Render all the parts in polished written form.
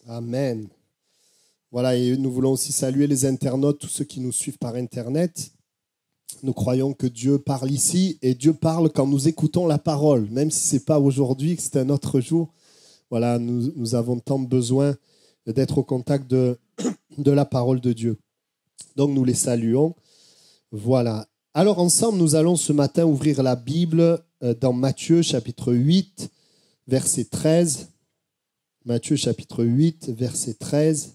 Amen. Voilà, et nous voulons aussi saluer les internautes, tous ceux qui nous suivent par Internet. Nous croyons que Dieu parle ici et Dieu parle quand nous écoutons la parole, même si ce n'est pas aujourd'hui, que c'est un autre jour. Voilà, nous avons tant besoin d'être au contact de la parole de Dieu. Donc nous les saluons. Voilà. Alors ensemble, nous allons ce matin ouvrir la Bible dans Matthieu chapitre 8, verset 13. Matthieu chapitre 8, verset 13.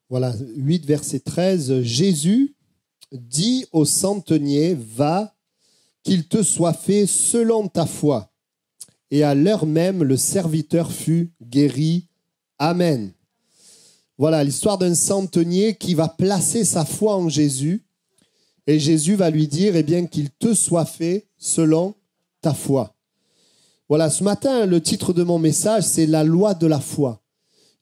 Voilà, 8, verset 13. Jésus dit au centenier, va, qu'il te soit fait selon ta foi. Et à l'heure même, le serviteur fut guéri. Amen. Voilà l'histoire d'un centenier qui va placer sa foi en Jésus. Et Jésus va lui dire, eh bien, qu'il te soit fait selon ta foi. Voilà, ce matin, le titre de mon message, c'est la loi de la foi.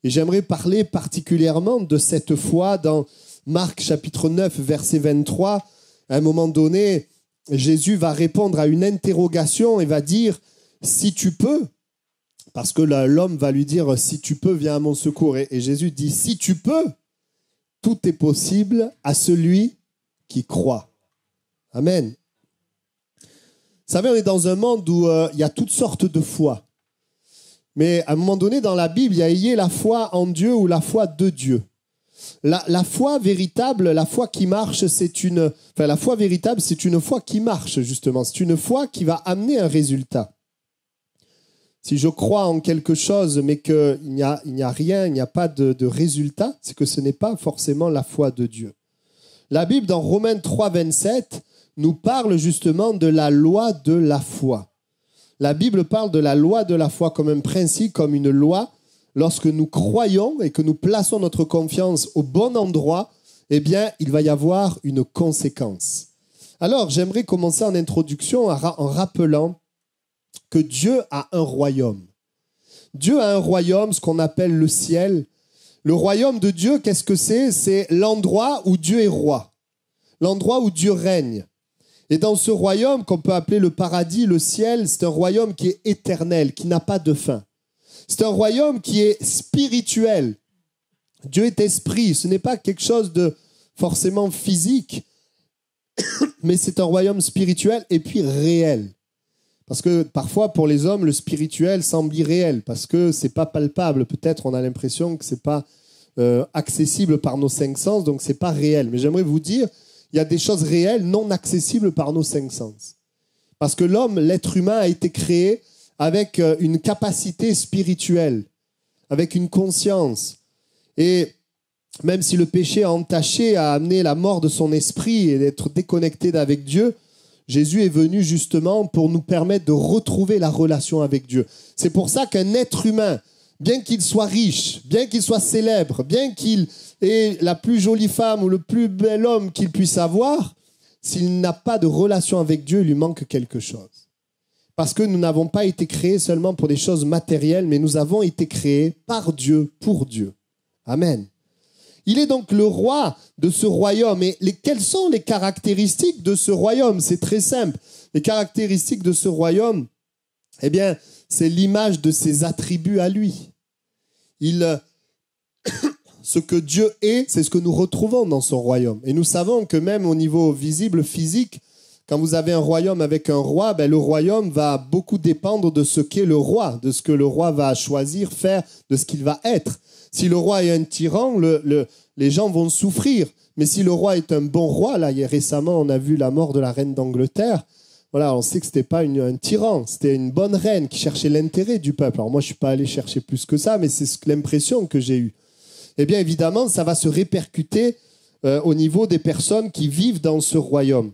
Et j'aimerais parler particulièrement de cette foi dans Marc chapitre 9, verset 23. À un moment donné, Jésus va répondre à une interrogation et va dire « si tu peux », parce que l'homme va lui dire « si tu peux, viens à mon secours ». Et Jésus dit « si tu peux, tout est possible à celui qui croit ». Amen. Vous savez, on est dans un monde où il y a toutes sortes de foi. Mais à un moment donné, dans la Bible, il y a la foi en Dieu ou la foi de Dieu. La foi véritable, la foi qui marche, la foi véritable, c'est une foi qui marche, justement. C'est une foi qui va amener un résultat. Si je crois en quelque chose, mais qu'il n'y a rien, il n'y a pas de résultat, c'est que ce n'est pas forcément la foi de Dieu. La Bible, dans Romains 3, 27, nous parle justement de la loi de la foi. La Bible parle de la loi de la foi comme un principe, comme une loi. Lorsque nous croyons et que nous plaçons notre confiance au bon endroit, eh bien, il va y avoir une conséquence. Alors, j'aimerais commencer en introduction en rappelant que Dieu a un royaume. Dieu a un royaume, ce qu'on appelle le ciel. Le royaume de Dieu, qu'est-ce que c'est? C'est l'endroit où Dieu est roi, l'endroit où Dieu règne. Et dans ce royaume qu'on peut appeler le paradis, le ciel, c'est un royaume qui est éternel, qui n'a pas de fin. C'est un royaume qui est spirituel. Dieu est esprit, ce n'est pas quelque chose de forcément physique, mais c'est un royaume spirituel et puis réel. Parce que parfois, pour les hommes, le spirituel semble irréel, parce que ce n'est pas palpable. Peut-être on a l'impression que ce n'est pas accessible par nos cinq sens, donc ce n'est pas réel. Mais j'aimerais vous dire, il y a des choses réelles non accessibles par nos cinq sens. Parce que l'homme, l'être humain, a été créé avec une capacité spirituelle, avec une conscience. Et même si le péché a entaché, a amené la mort de son esprit et d'être déconnecté d'avec Dieu, Jésus est venu justement pour nous permettre de retrouver la relation avec Dieu. C'est pour ça qu'un être humain, bien qu'il soit riche, bien qu'il soit célèbre, bien qu'il ait la plus jolie femme ou le plus bel homme qu'il puisse avoir, s'il n'a pas de relation avec Dieu, il lui manque quelque chose. Parce que nous n'avons pas été créés seulement pour des choses matérielles, mais nous avons été créés par Dieu, pour Dieu. Amen. Il est donc le roi de ce royaume. Et quelles sont les caractéristiques de ce royaume? C'est très simple. Les caractéristiques de ce royaume, eh bien, c'est l'image de ses attributs à lui. Ce que Dieu est, c'est ce que nous retrouvons dans son royaume. Et nous savons que même au niveau visible, physique, quand vous avez un royaume avec un roi, le royaume va beaucoup dépendre de ce qu'est le roi, de ce que le roi va choisir, faire, de ce qu'il va être. Si le roi est un tyran, les gens vont souffrir. Mais si le roi est un bon roi, là, récemment, on a vu la mort de la reine d'Angleterre. Voilà, on sait que ce n'était pas un tyran, c'était une bonne reine qui cherchait l'intérêt du peuple. Alors moi, je ne suis pas allé chercher plus que ça, mais c'est l'impression que j'ai eue. Eh bien, évidemment, ça va se répercuter au niveau des personnes qui vivent dans ce royaume.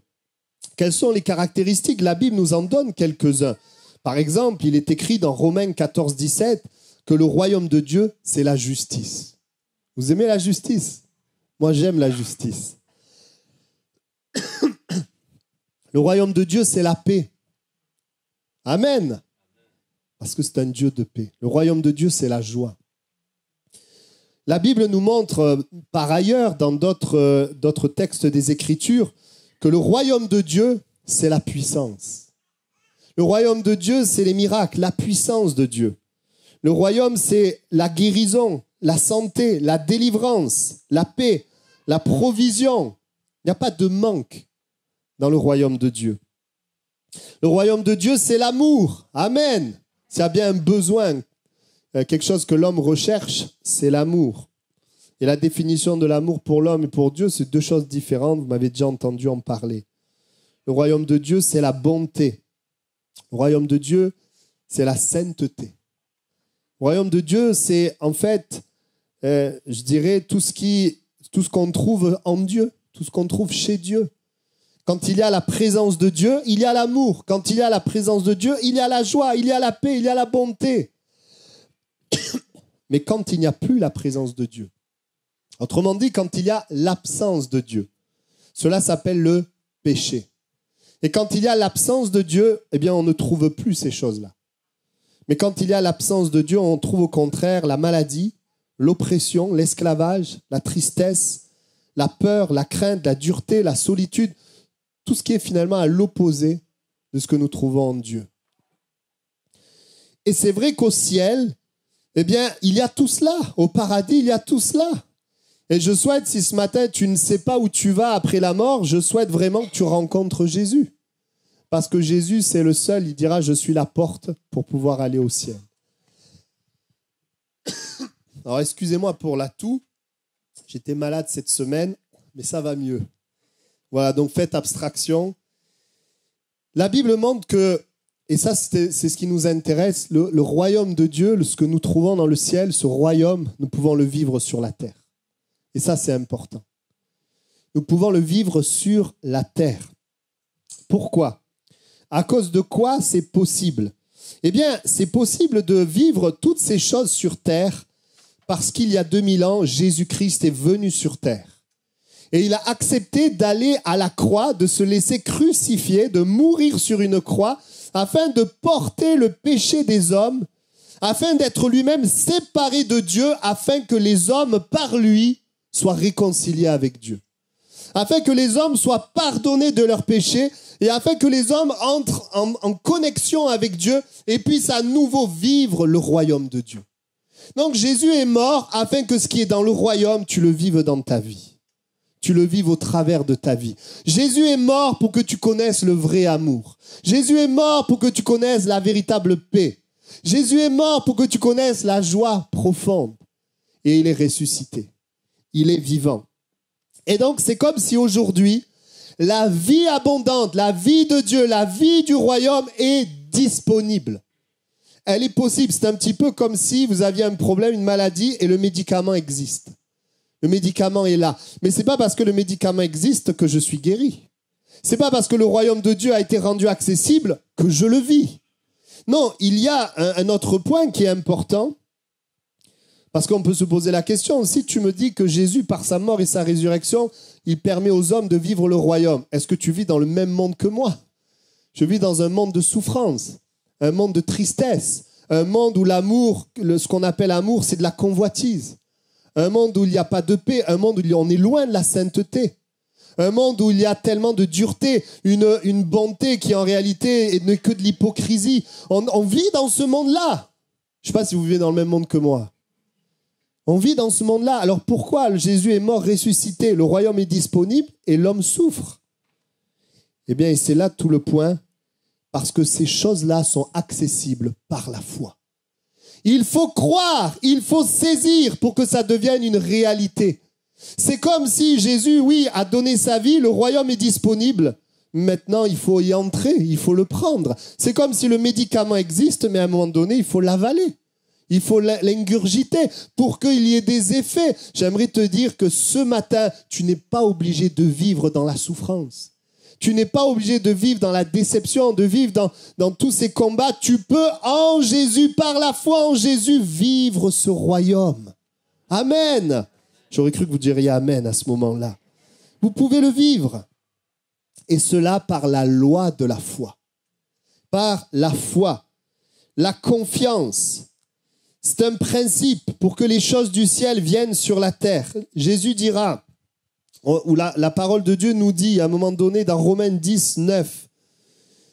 Quelles sont les caractéristiques? La Bible nous en donne quelques-uns. Par exemple, il est écrit dans Romains 14, 17 que le royaume de Dieu, c'est la justice. Vous aimez la justice? Moi, j'aime la justice. Le royaume de Dieu, c'est la paix. Amen. Parce que c'est un Dieu de paix. Le royaume de Dieu, c'est la joie. La Bible nous montre par ailleurs, dans d'autres textes des Écritures, que le royaume de Dieu, c'est la puissance. Le royaume de Dieu, c'est les miracles, la puissance de Dieu. Le royaume, c'est la guérison, la santé, la délivrance, la paix, la provision. Il n'y a pas de manque dans le royaume de Dieu. Le royaume de Dieu, c'est l'amour. Amen. S'il y a bien un besoin, quelque chose que l'homme recherche, c'est l'amour. Et la définition de l'amour pour l'homme et pour Dieu, c'est deux choses différentes. Vous m'avez déjà entendu en parler. Le royaume de Dieu, c'est la bonté. Le royaume de Dieu, c'est la sainteté. Le royaume de Dieu, c'est en fait, je dirais, tout ce qu'on trouve en Dieu, tout ce qu'on trouve chez Dieu. Quand il y a la présence de Dieu, il y a l'amour. Quand il y a la présence de Dieu, il y a la joie, il y a la paix, il y a la bonté. Mais quand il n'y a plus la présence de Dieu, autrement dit, quand il y a l'absence de Dieu, cela s'appelle le péché. Et quand il y a l'absence de Dieu, eh bien, on ne trouve plus ces choses-là. Mais quand il y a l'absence de Dieu, on trouve au contraire la maladie, l'oppression, l'esclavage, la tristesse, la peur, la crainte, la dureté, la solitude, tout ce qui est finalement à l'opposé de ce que nous trouvons en Dieu. Et c'est vrai qu'au ciel, eh bien, il y a tout cela. Au paradis, il y a tout cela. Et je souhaite, si ce matin, tu ne sais pas où tu vas après la mort, je souhaite vraiment que tu rencontres Jésus. Parce que Jésus, c'est le seul, il dira, je suis la porte pour pouvoir aller au ciel. Alors, excusez-moi pour la toux. J'étais malade cette semaine, mais ça va mieux. Voilà, donc faites abstraction. La Bible montre que, et ça c'est ce qui nous intéresse, le royaume de Dieu, ce que nous trouvons dans le ciel, ce royaume, nous pouvons le vivre sur la terre. Et ça, c'est important. Nous pouvons le vivre sur la terre. Pourquoi ? À cause de quoi c'est possible ? Eh bien, c'est possible de vivre toutes ces choses sur terre parce qu'il y a 2000 ans, Jésus-Christ est venu sur terre. Et il a accepté d'aller à la croix, de se laisser crucifier, de mourir sur une croix, afin de porter le péché des hommes, afin d'être lui-même séparé de Dieu, afin que les hommes, par lui, soient réconciliés avec Dieu. Afin que les hommes soient pardonnés de leurs péchés, et afin que les hommes entrent en connexion avec Dieu, et puissent à nouveau vivre le royaume de Dieu. Donc Jésus est mort afin que ce qui est dans le royaume, tu le vives dans ta vie. Tu le vives au travers de ta vie. Jésus est mort pour que tu connaisses le vrai amour. Jésus est mort pour que tu connaisses la véritable paix. Jésus est mort pour que tu connaisses la joie profonde. Et il est ressuscité. Il est vivant. Et donc, c'est comme si aujourd'hui, la vie abondante, la vie de Dieu, la vie du royaume est disponible. Elle est possible. C'est un petit peu comme si vous aviez un problème, une maladie, et le médicament existe. Le médicament est là. Mais ce n'est pas parce que le médicament existe que je suis guéri. Ce n'est pas parce que le royaume de Dieu a été rendu accessible que je le vis. Non, il y a un autre point qui est important. Parce qu'on peut se poser la question, si tu me dis que Jésus, par sa mort et sa résurrection, il permet aux hommes de vivre le royaume, est-ce que tu vis dans le même monde que moi ? Je vis dans un monde de souffrance, un monde de tristesse, un monde où l'amour, ce qu'on appelle amour, c'est de la convoitise. Un monde où il n'y a pas de paix, un monde où on est loin de la sainteté. Un monde où il y a tellement de dureté, une bonté qui en réalité n'est que de l'hypocrisie. On vit dans ce monde-là. Je ne sais pas si vous vivez dans le même monde que moi. On vit dans ce monde-là. Alors pourquoi Jésus est mort, ressuscité, le royaume est disponible et l'homme souffre ? Eh bien, et c'est là tout le point, parce que ces choses-là sont accessibles par la foi. Il faut croire, il faut saisir pour que ça devienne une réalité. C'est comme si Jésus, oui, a donné sa vie, le royaume est disponible. Maintenant, il faut y entrer, il faut le prendre. C'est comme si le médicament existe, mais à un moment donné, il faut l'avaler. Il faut l'ingurgiter pour qu'il y ait des effets. J'aimerais te dire que ce matin, tu n'es pas obligé de vivre dans la souffrance. Tu n'es pas obligé de vivre dans la déception, de vivre dans tous ces combats. Tu peux, en Jésus, par la foi en Jésus, vivre ce royaume. Amen. J'aurais cru que vous diriez Amen à ce moment-là. Vous pouvez le vivre. Et cela par la loi de la foi. Par la foi. La confiance. C'est un principe pour que les choses du ciel viennent sur la terre. Jésus dira, où la parole de Dieu nous dit à un moment donné dans Romains 10, 9,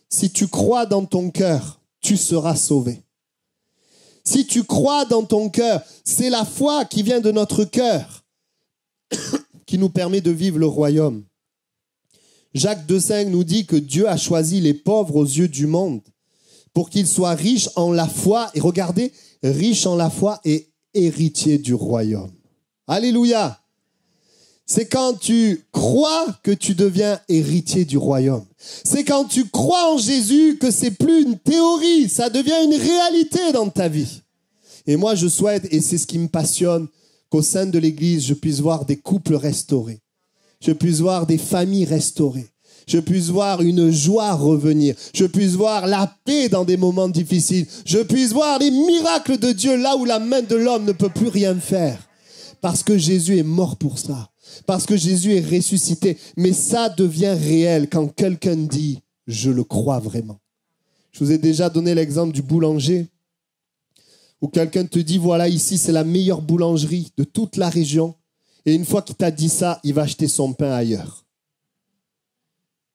si tu crois dans ton cœur, tu seras sauvé. Si tu crois dans ton cœur, c'est la foi qui vient de notre cœur qui nous permet de vivre le royaume. Jacques 2,5 nous dit que Dieu a choisi les pauvres aux yeux du monde pour qu'ils soient riches en la foi. Et regardez, riches en la foi et héritiers du royaume. Alléluia! C'est quand tu crois que tu deviens héritier du royaume. C'est quand tu crois en Jésus que c'est plus une théorie, ça devient une réalité dans ta vie. Et moi, je souhaite, et c'est ce qui me passionne, qu'au sein de l'Église, je puisse voir des couples restaurés. Je puisse voir des familles restaurées. Je puisse voir une joie revenir. Je puisse voir la paix dans des moments difficiles. Je puisse voir les miracles de Dieu là où la main de l'homme ne peut plus rien faire. Parce que Jésus est mort pour ça. Parce que Jésus est ressuscité. Mais ça devient réel quand quelqu'un dit « je le crois vraiment ». Je vous ai déjà donné l'exemple du boulanger où quelqu'un te dit « voilà, ici, c'est la meilleure boulangerie de toute la région ». Et une fois qu'il t'a dit ça, il va acheter son pain ailleurs.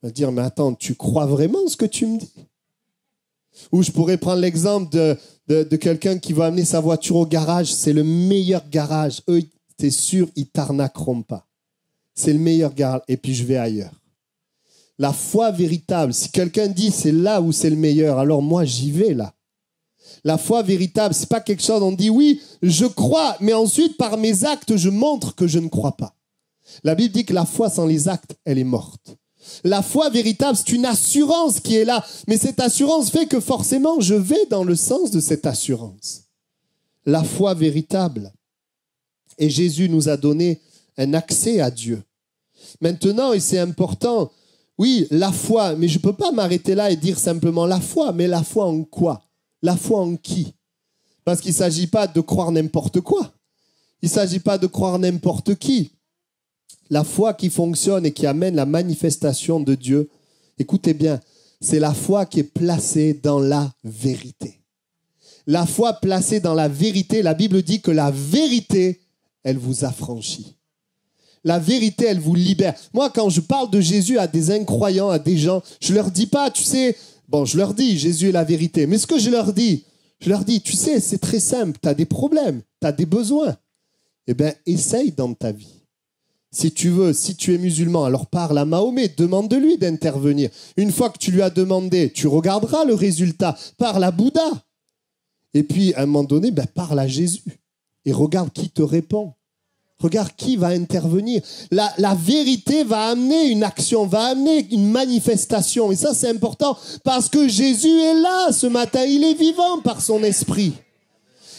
Il va dire « mais attends, tu crois vraiment ce que tu me dis ?» Ou je pourrais prendre l'exemple de quelqu'un qui va amener sa voiture au garage. C'est le meilleur garage. Eux, t'es sûr, ils t'arnaqueront pas. C'est le meilleur garage. Et puis je vais ailleurs. La foi véritable, si quelqu'un dit c'est là où c'est le meilleur, alors moi j'y vais là. La foi véritable, c'est pas quelque chose, on dit oui, je crois, mais ensuite par mes actes, je montre que je ne crois pas. La Bible dit que la foi sans les actes, elle est morte. La foi véritable, c'est une assurance qui est là, mais cette assurance fait que forcément, je vais dans le sens de cette assurance. La foi véritable. Et Jésus nous a donné un accès à Dieu. Maintenant, et c'est important, oui, la foi, mais je ne peux pas m'arrêter là et dire simplement la foi, mais la foi en quoi? La foi en qui? Parce qu'il ne s'agit pas de croire n'importe quoi. Il ne s'agit pas de croire n'importe qui. La foi qui fonctionne et qui amène la manifestation de Dieu, écoutez bien, c'est la foi qui est placée dans la vérité. La foi placée dans la vérité, la Bible dit que la vérité, elle vous affranchit. La vérité, elle vous libère. Moi, quand je parle de Jésus à des incroyants, à des gens, je leur dis pas, tu sais, bon, je leur dis, Jésus est la vérité. Mais ce que je leur dis, tu sais, c'est très simple. Tu as des problèmes, tu as des besoins. Eh bien, essaye dans ta vie. Si tu veux, si tu es musulman, alors parle à Mahomet, demande-lui d'intervenir. Une fois que tu lui as demandé, tu regarderas le résultat. Parle à Bouddha. Et puis, à un moment donné, parle à Jésus. Et regarde qui te répond. Regarde qui va intervenir. La vérité va amener une action, va amener une manifestation. Et ça, c'est important parce que Jésus est là ce matin. Il est vivant par son esprit.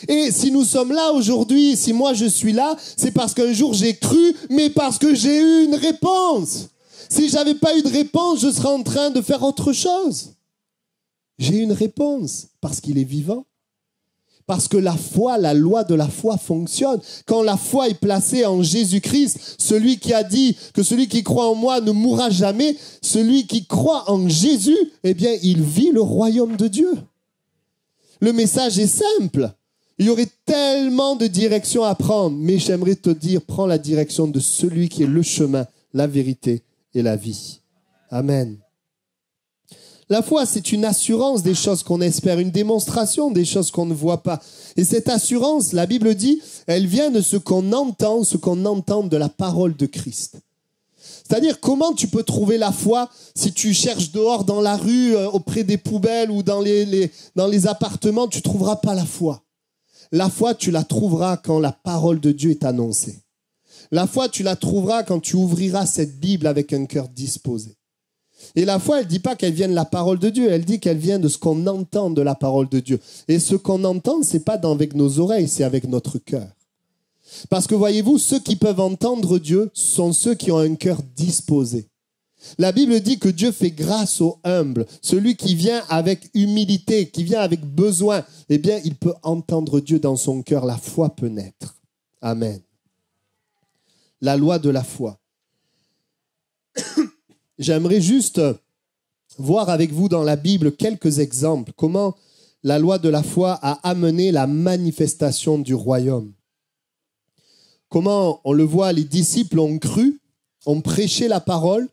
Et si nous sommes là aujourd'hui, si moi je suis là, c'est parce qu'un jour j'ai cru, mais parce que j'ai eu une réponse. Si je n'avais pas eu de réponse, je serais en train de faire autre chose. J'ai une réponse parce qu'il est vivant. Parce que la foi, la loi de la foi fonctionne. Quand la foi est placée en Jésus-Christ, celui qui a dit que celui qui croit en moi ne mourra jamais, celui qui croit en Jésus, eh bien, il vit le royaume de Dieu. Le message est simple. Il y aurait tellement de directions à prendre, mais j'aimerais te dire, prends la direction de celui qui est le chemin, la vérité et la vie. Amen. La foi, c'est une assurance des choses qu'on espère, une démonstration des choses qu'on ne voit pas. Et cette assurance, la Bible dit, elle vient de ce qu'on entend de la parole de Christ. C'est-à-dire, comment tu peux trouver la foi si tu cherches dehors dans la rue, auprès des poubelles ou dans les appartements, tu ne trouveras pas la foi. La foi, tu la trouveras quand la parole de Dieu est annoncée. La foi, tu la trouveras quand tu ouvriras cette Bible avec un cœur disposé. Et la foi, elle ne dit pas qu'elle vient de la parole de Dieu, elle dit qu'elle vient de ce qu'on entend de la parole de Dieu. Et ce qu'on entend, ce n'est pas avec nos oreilles, c'est avec notre cœur. Parce que voyez-vous, ceux qui peuvent entendre Dieu sont ceux qui ont un cœur disposé. La Bible dit que Dieu fait grâce aux humbles. Celui qui vient avec humilité, qui vient avec besoin, eh bien, il peut entendre Dieu dans son cœur. La foi peut naître. Amen. La loi de la foi. J'aimerais juste voir avec vous dans la Bible quelques exemples, comment la loi de la foi a amené la manifestation du royaume. Comment, on le voit, les disciples ont cru ont prêché la parole,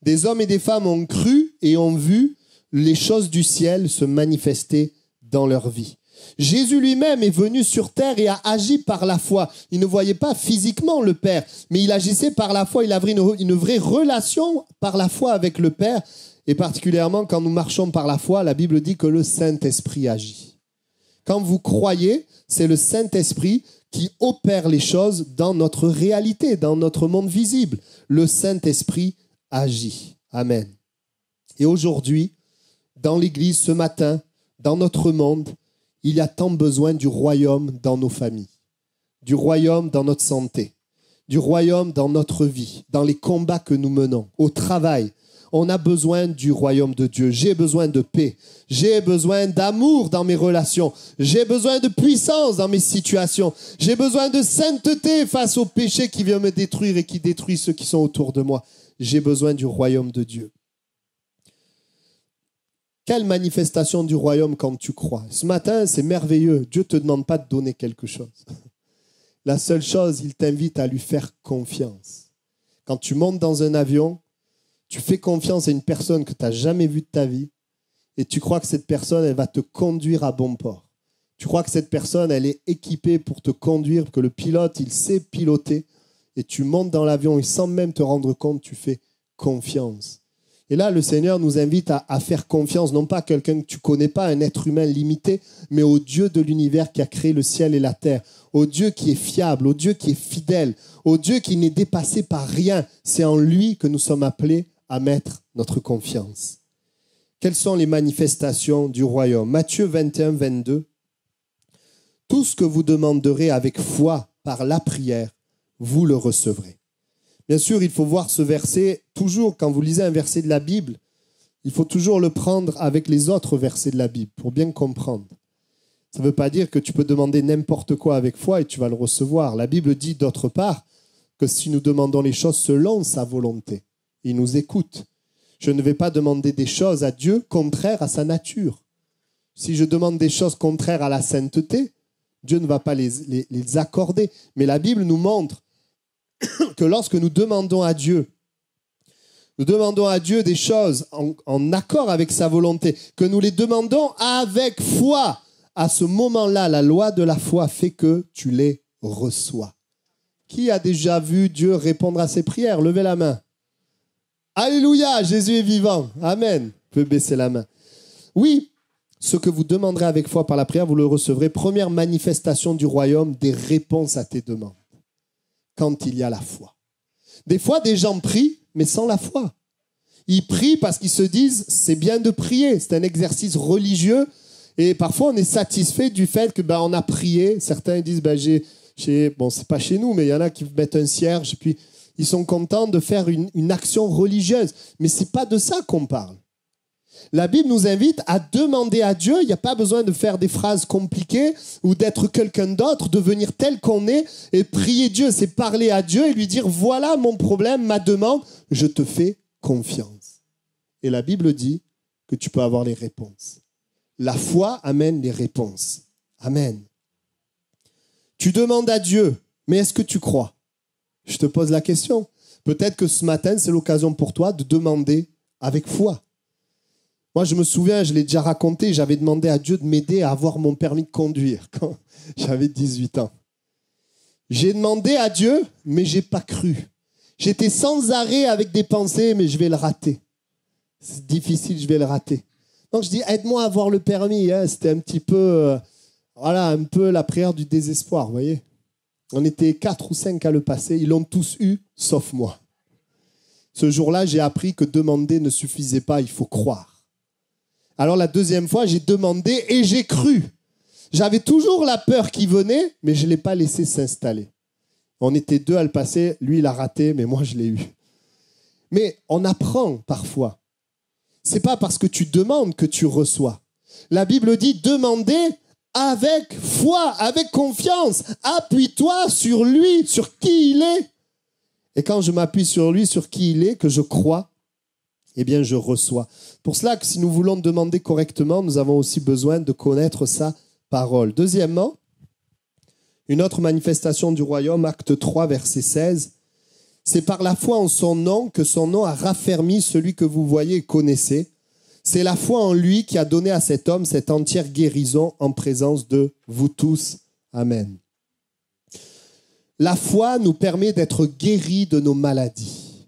des hommes et des femmes ont cru et ont vu les choses du ciel se manifester dans leur vie. Jésus lui-même est venu sur terre et a agi par la foi. Il ne voyait pas physiquement le Père, mais il agissait par la foi. Il avait une vraie relation par la foi avec le Père. Et particulièrement, quand nous marchons par la foi, la Bible dit que le Saint-Esprit agit. Quand vous croyez, c'est le Saint-Esprit qui opère les choses dans notre réalité, dans notre monde visible. Le Saint-Esprit agit. Amen. Et aujourd'hui, dans l'Église, ce matin, dans notre monde, il y a tant besoin du royaume dans nos familles, du royaume dans notre santé, du royaume dans notre vie, dans les combats que nous menons, au travail. On a besoin du royaume de Dieu. J'ai besoin de paix. J'ai besoin d'amour dans mes relations. J'ai besoin de puissance dans mes situations. J'ai besoin de sainteté face au péché qui vient me détruire et qui détruit ceux qui sont autour de moi. J'ai besoin du royaume de Dieu. Quelle manifestation du royaume quand tu crois? Ce matin, c'est merveilleux. Dieu ne te demande pas de donner quelque chose. La seule chose, il t'invite à lui faire confiance. Quand tu montes dans un avion, tu fais confiance à une personne que tu n'as jamais vue de ta vie et tu crois que cette personne, elle va te conduire à bon port. Tu crois que cette personne, elle est équipée pour te conduire, que le pilote, il sait piloter et tu montes dans l'avion et sans même te rendre compte, tu fais confiance. Et là, le Seigneur nous invite à faire confiance, non pas à quelqu'un que tu ne connais pas, un être humain limité, mais au Dieu de l'univers qui a créé le ciel et la terre, au Dieu qui est fiable, au Dieu qui est fidèle, au Dieu qui n'est dépassé par rien. C'est en lui que nous sommes appelés à mettre notre confiance. Quelles sont les manifestations du royaume? Matthieu 21, 22. Tout ce que vous demanderez avec foi par la prière, vous le recevrez. Bien sûr, il faut voir ce verset, toujours quand vous lisez un verset de la Bible, il faut toujours le prendre avec les autres versets de la Bible pour bien comprendre. Ça ne veut pas dire que tu peux demander n'importe quoi avec foi et tu vas le recevoir. La Bible dit d'autre part que si nous demandons les choses selon sa volonté, il nous écoute. Je ne vais pas demander des choses à Dieu contraires à sa nature. Si je demande des choses contraires à la sainteté, Dieu ne va pas les accorder. Mais la Bible nous montre que lorsque nous demandons à Dieu des choses en accord avec sa volonté, que nous les demandons avec foi, à ce moment-là, la loi de la foi fait que tu les reçois. Qui a déjà vu Dieu répondre à ses prières? Levez la main. Alléluia, Jésus est vivant. Amen. Vous pouvez baisser la main. Oui, ce que vous demanderez avec foi par la prière, vous le recevrez. Première manifestation du royaume, des réponses à tes demandes. Quand il y a la foi. Des fois, des gens prient, mais sans la foi. Ils prient parce qu'ils se disent, c'est bien de prier, c'est un exercice religieux. Et parfois, on est satisfait du fait que on a prié. Certains disent, bon, c'est pas chez nous, mais il y en a qui mettent un cierge, et puis ils sont contents de faire une action religieuse. Mais c'est pas de ça qu'on parle. La Bible nous invite à demander à Dieu. Il n'y a pas besoin de faire des phrases compliquées ou d'être quelqu'un d'autre, de venir tel qu'on est et prier Dieu. C'est parler à Dieu et lui dire, voilà mon problème, ma demande, je te fais confiance. Et la Bible dit que tu peux avoir les réponses. La foi amène les réponses. Amen. Tu demandes à Dieu, mais est-ce que tu crois? Je te pose la question. Peut-être que ce matin, c'est l'occasion pour toi de demander avec foi. Moi, je me souviens, je l'ai déjà raconté, j'avais demandé à Dieu de m'aider à avoir mon permis de conduire quand j'avais 18 ans. J'ai demandé à Dieu, mais je n'ai pas cru. J'étais sans arrêt avec des pensées, mais je vais le rater. C'est difficile, je vais le rater. Donc je dis, aide-moi à avoir le permis. C'était un petit peu, un peu la prière du désespoir, vous voyez. On était 4 ou 5 à le passer, ils l'ont tous eu, sauf moi. Ce jour-là, j'ai appris que demander ne suffisait pas, il faut croire. Alors la deuxième fois, j'ai demandé et j'ai cru. J'avais toujours la peur qui venait, mais je ne l'ai pas laissé s'installer. On était 2 à le passer, lui il a raté, mais moi je l'ai eu. Mais on apprend parfois. Ce n'est pas parce que tu demandes que tu reçois. La Bible dit demandez avec foi, avec confiance. Appuie-toi sur lui, sur qui il est. Et quand je m'appuie sur lui, sur qui il est, que je crois, eh bien je reçois. Pour cela que si nous voulons demander correctement, nous avons aussi besoin de connaître sa parole. Deuxièmement, une autre manifestation du royaume, acte 3, verset 16, C'est par la foi en son nom que son nom a raffermi celui que vous voyez et connaissez. C'est la foi en lui qui a donné à cet homme cette entière guérison en présence de vous tous. Amen. La foi nous permet d'être guéris de nos maladies.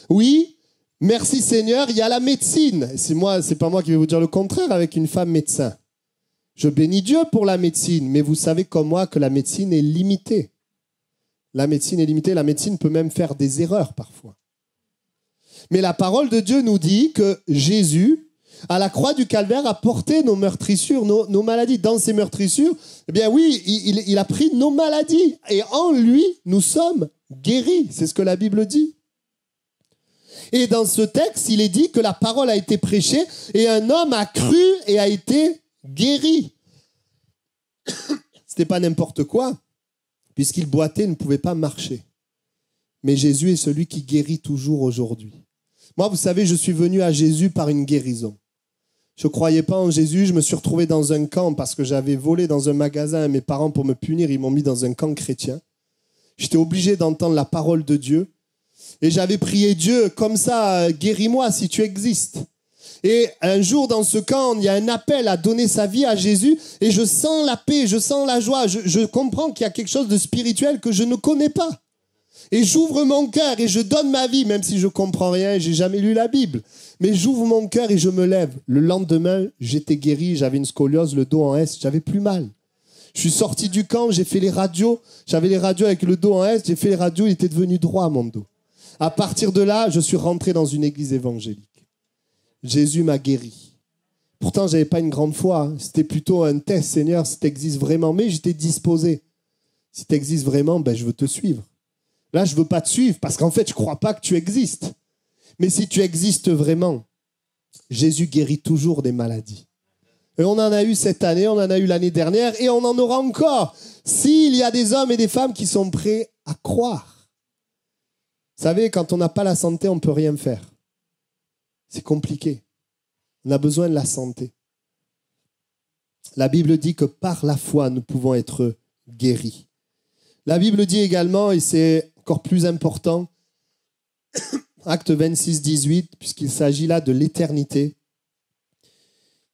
Oui, merci Seigneur, il y a la médecine. C'est pas moi qui vais vous dire le contraire avec une femme médecin. Je bénis Dieu pour la médecine, mais vous savez comme moi que la médecine est limitée. La médecine est limitée, la médecine peut même faire des erreurs parfois. Mais la parole de Dieu nous dit que Jésus, à la croix du Calvaire, a porté nos meurtrissures, nos maladies. Dans ces meurtrissures, eh bien oui, il a pris nos maladies. Et en lui, nous sommes guéris. C'est ce que la Bible dit. Et dans ce texte, il est dit que la parole a été prêchée et un homme a cru et a été guéri. C'était pas n'importe quoi, puisqu'il boitait et ne pouvait pas marcher. Mais Jésus est celui qui guérit toujours aujourd'hui. Moi, vous savez, je suis venu à Jésus par une guérison. Je ne croyais pas en Jésus, je me suis retrouvé dans un camp parce que j'avais volé dans un magasin à mes parents pour me punir, ils m'ont mis dans un camp chrétien. J'étais obligé d'entendre la parole de Dieu et j'avais prié Dieu comme ça, guéris-moi si tu existes. Et un jour dans ce camp, il y a un appel à donner sa vie à Jésus et je sens la paix, je sens la joie, je comprends qu'il y a quelque chose de spirituel que je ne connais pas. Et j'ouvre mon cœur et je donne ma vie, même si je ne comprends rien et je n'ai jamais lu la Bible. Mais j'ouvre mon cœur et je me lève. Le lendemain, j'étais guéri, j'avais une scoliose, le dos en S, j'avais plus mal. Je suis sorti du camp, j'ai fait les radios, j'avais les radios avec le dos en S, j'ai fait les radios, il était devenu droit mon dos. À partir de là, je suis rentré dans une église évangélique. Jésus m'a guéri. Pourtant, je n'avais pas une grande foi, hein. C'était plutôt un test, Seigneur, si tu existes vraiment. Mais j'étais disposé. Si tu existes vraiment, ben, je veux te suivre. Là, je ne veux pas te suivre parce qu'en fait, je ne crois pas que tu existes. Mais si tu existes vraiment, Jésus guérit toujours des maladies. Et on en a eu cette année, on en a eu l'année dernière et on en aura encore. S'il y a des hommes et des femmes qui sont prêts à croire. Vous savez, quand on n'a pas la santé, on ne peut rien faire. C'est compliqué. On a besoin de la santé. La Bible dit que par la foi, nous pouvons être guéris. La Bible dit également, et c'est encore plus important, Acte 26, 18, puisqu'il s'agit là de l'éternité.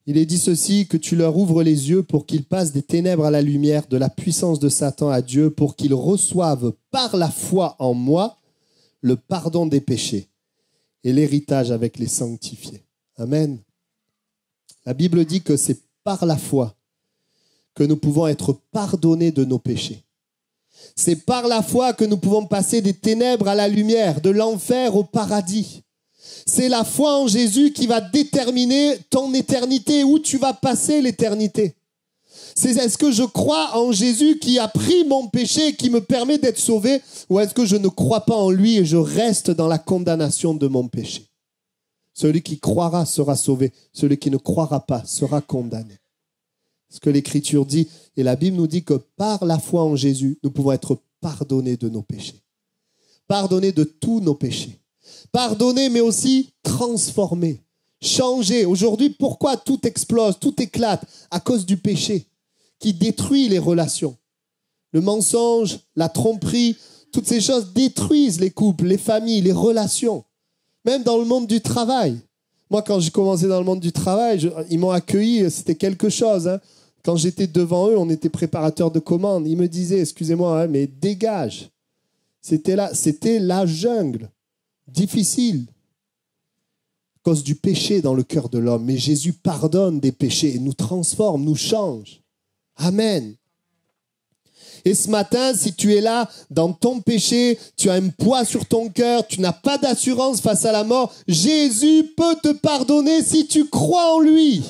Il est dit ceci, que tu leur ouvres les yeux pour qu'ils passent des ténèbres à la lumière, de la puissance de Satan à Dieu, pour qu'ils reçoivent par la foi en moi le pardon des péchés et l'héritage avec les sanctifiés. Amen. La Bible dit que c'est par la foi que nous pouvons être pardonnés de nos péchés. C'est par la foi que nous pouvons passer des ténèbres à la lumière, de l'enfer au paradis. C'est la foi en Jésus qui va déterminer ton éternité, où tu vas passer l'éternité. Est-ce que je crois en Jésus qui a pris mon péché et qui me permet d'être sauvé, ou est-ce que je ne crois pas en lui et je reste dans la condamnation de mon péché? Celui qui croira sera sauvé, celui qui ne croira pas sera condamné. Ce que l'Écriture dit, et la Bible nous dit que par la foi en Jésus, nous pouvons être pardonnés de nos péchés. Pardonnés de tous nos péchés. Pardonnés, mais aussi transformés, changés. Aujourd'hui, pourquoi tout explose, tout éclate? À cause du péché qui détruit les relations. Le mensonge, la tromperie, toutes ces choses détruisent les couples, les familles, les relations. Même dans le monde du travail. Moi, quand j'ai commencé dans le monde du travail, ils m'ont accueilli, c'était quelque chose. Hein. Quand j'étais devant eux, on était préparateurs de commandes. Ils me disaient, excusez-moi, hein, mais dégage. C'était la jungle. Difficile. À cause du péché dans le cœur de l'homme. Mais Jésus pardonne des péchés et nous transforme, nous change. Amen. Et ce matin, si tu es là, dans ton péché, tu as un poids sur ton cœur, tu n'as pas d'assurance face à la mort, Jésus peut te pardonner si tu crois en lui.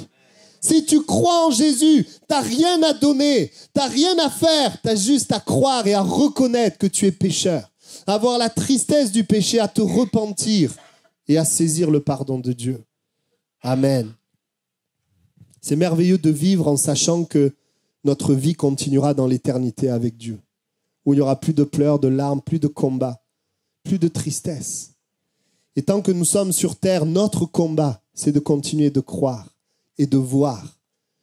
Si tu crois en Jésus, tu n'as rien à donner, tu n'as rien à faire, tu as juste à croire et à reconnaître que tu es pécheur. À avoir la tristesse du péché, à te repentir et à saisir le pardon de Dieu. Amen. C'est merveilleux de vivre en sachant que notre vie continuera dans l'éternité avec Dieu, où il n'y aura plus de pleurs, de larmes, plus de combats, plus de tristesse. Et tant que nous sommes sur terre, notre combat, c'est de continuer de croire et de voir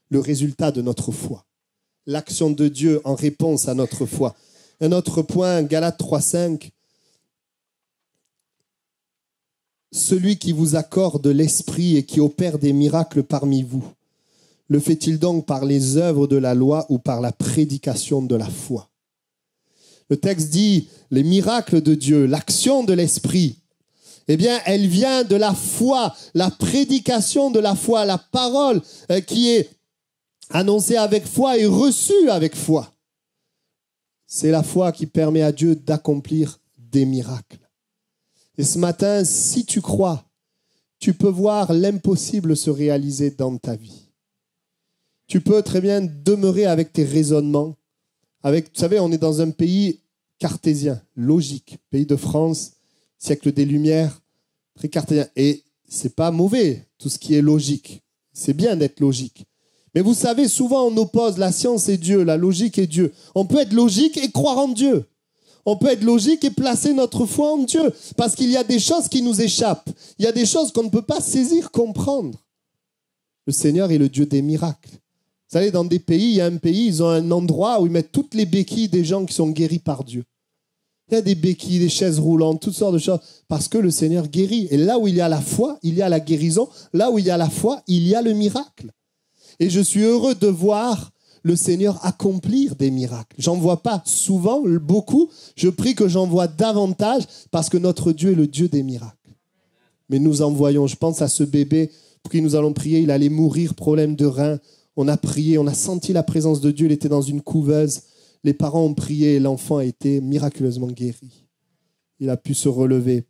le résultat de notre foi. L'action de Dieu en réponse à notre foi. Un autre point, Galates 3,5, celui qui vous accorde l'esprit et qui opère des miracles parmi vous, le fait-il donc par les œuvres de la loi ou par la prédication de la foi? Le texte dit, les miracles de Dieu, l'action de l'esprit, eh bien, elle vient de la foi, la prédication de la foi, la parole qui est annoncée avec foi et reçue avec foi. C'est la foi qui permet à Dieu d'accomplir des miracles. Et ce matin, si tu crois, tu peux voir l'impossible se réaliser dans ta vie. Tu peux très bien demeurer avec tes raisonnements. Vous savez, on est dans un pays cartésien, logique, pays de France, siècle des Lumières, très cartésien. Et c'est pas mauvais, tout ce qui est logique. C'est bien d'être logique. Mais vous savez, souvent on oppose la science et Dieu, la logique et Dieu. On peut être logique et croire en Dieu. On peut être logique et placer notre foi en Dieu. Parce qu'il y a des choses qui nous échappent. Il y a des choses qu'on ne peut pas saisir, comprendre. Le Seigneur est le Dieu des miracles. Vous savez, dans des pays, il y a un pays, ils ont un endroit où ils mettent toutes les béquilles des gens qui sont guéris par Dieu. Il y a des béquilles, des chaises roulantes, toutes sortes de choses, parce que le Seigneur guérit. Et là où il y a la foi, il y a la guérison. Là où il y a la foi, il y a le miracle. Et je suis heureux de voir le Seigneur accomplir des miracles. J'en vois pas souvent, beaucoup. Je prie que j'en vois davantage, parce que notre Dieu est le Dieu des miracles. Mais nous en voyons. Je pense à ce bébé pour qui nous allons prier. Il allait mourir, problème de rein. On a prié, on a senti la présence de Dieu. Il était dans une couveuse. Les parents ont prié et l'enfant a été miraculeusement guéri. Il a pu se relever.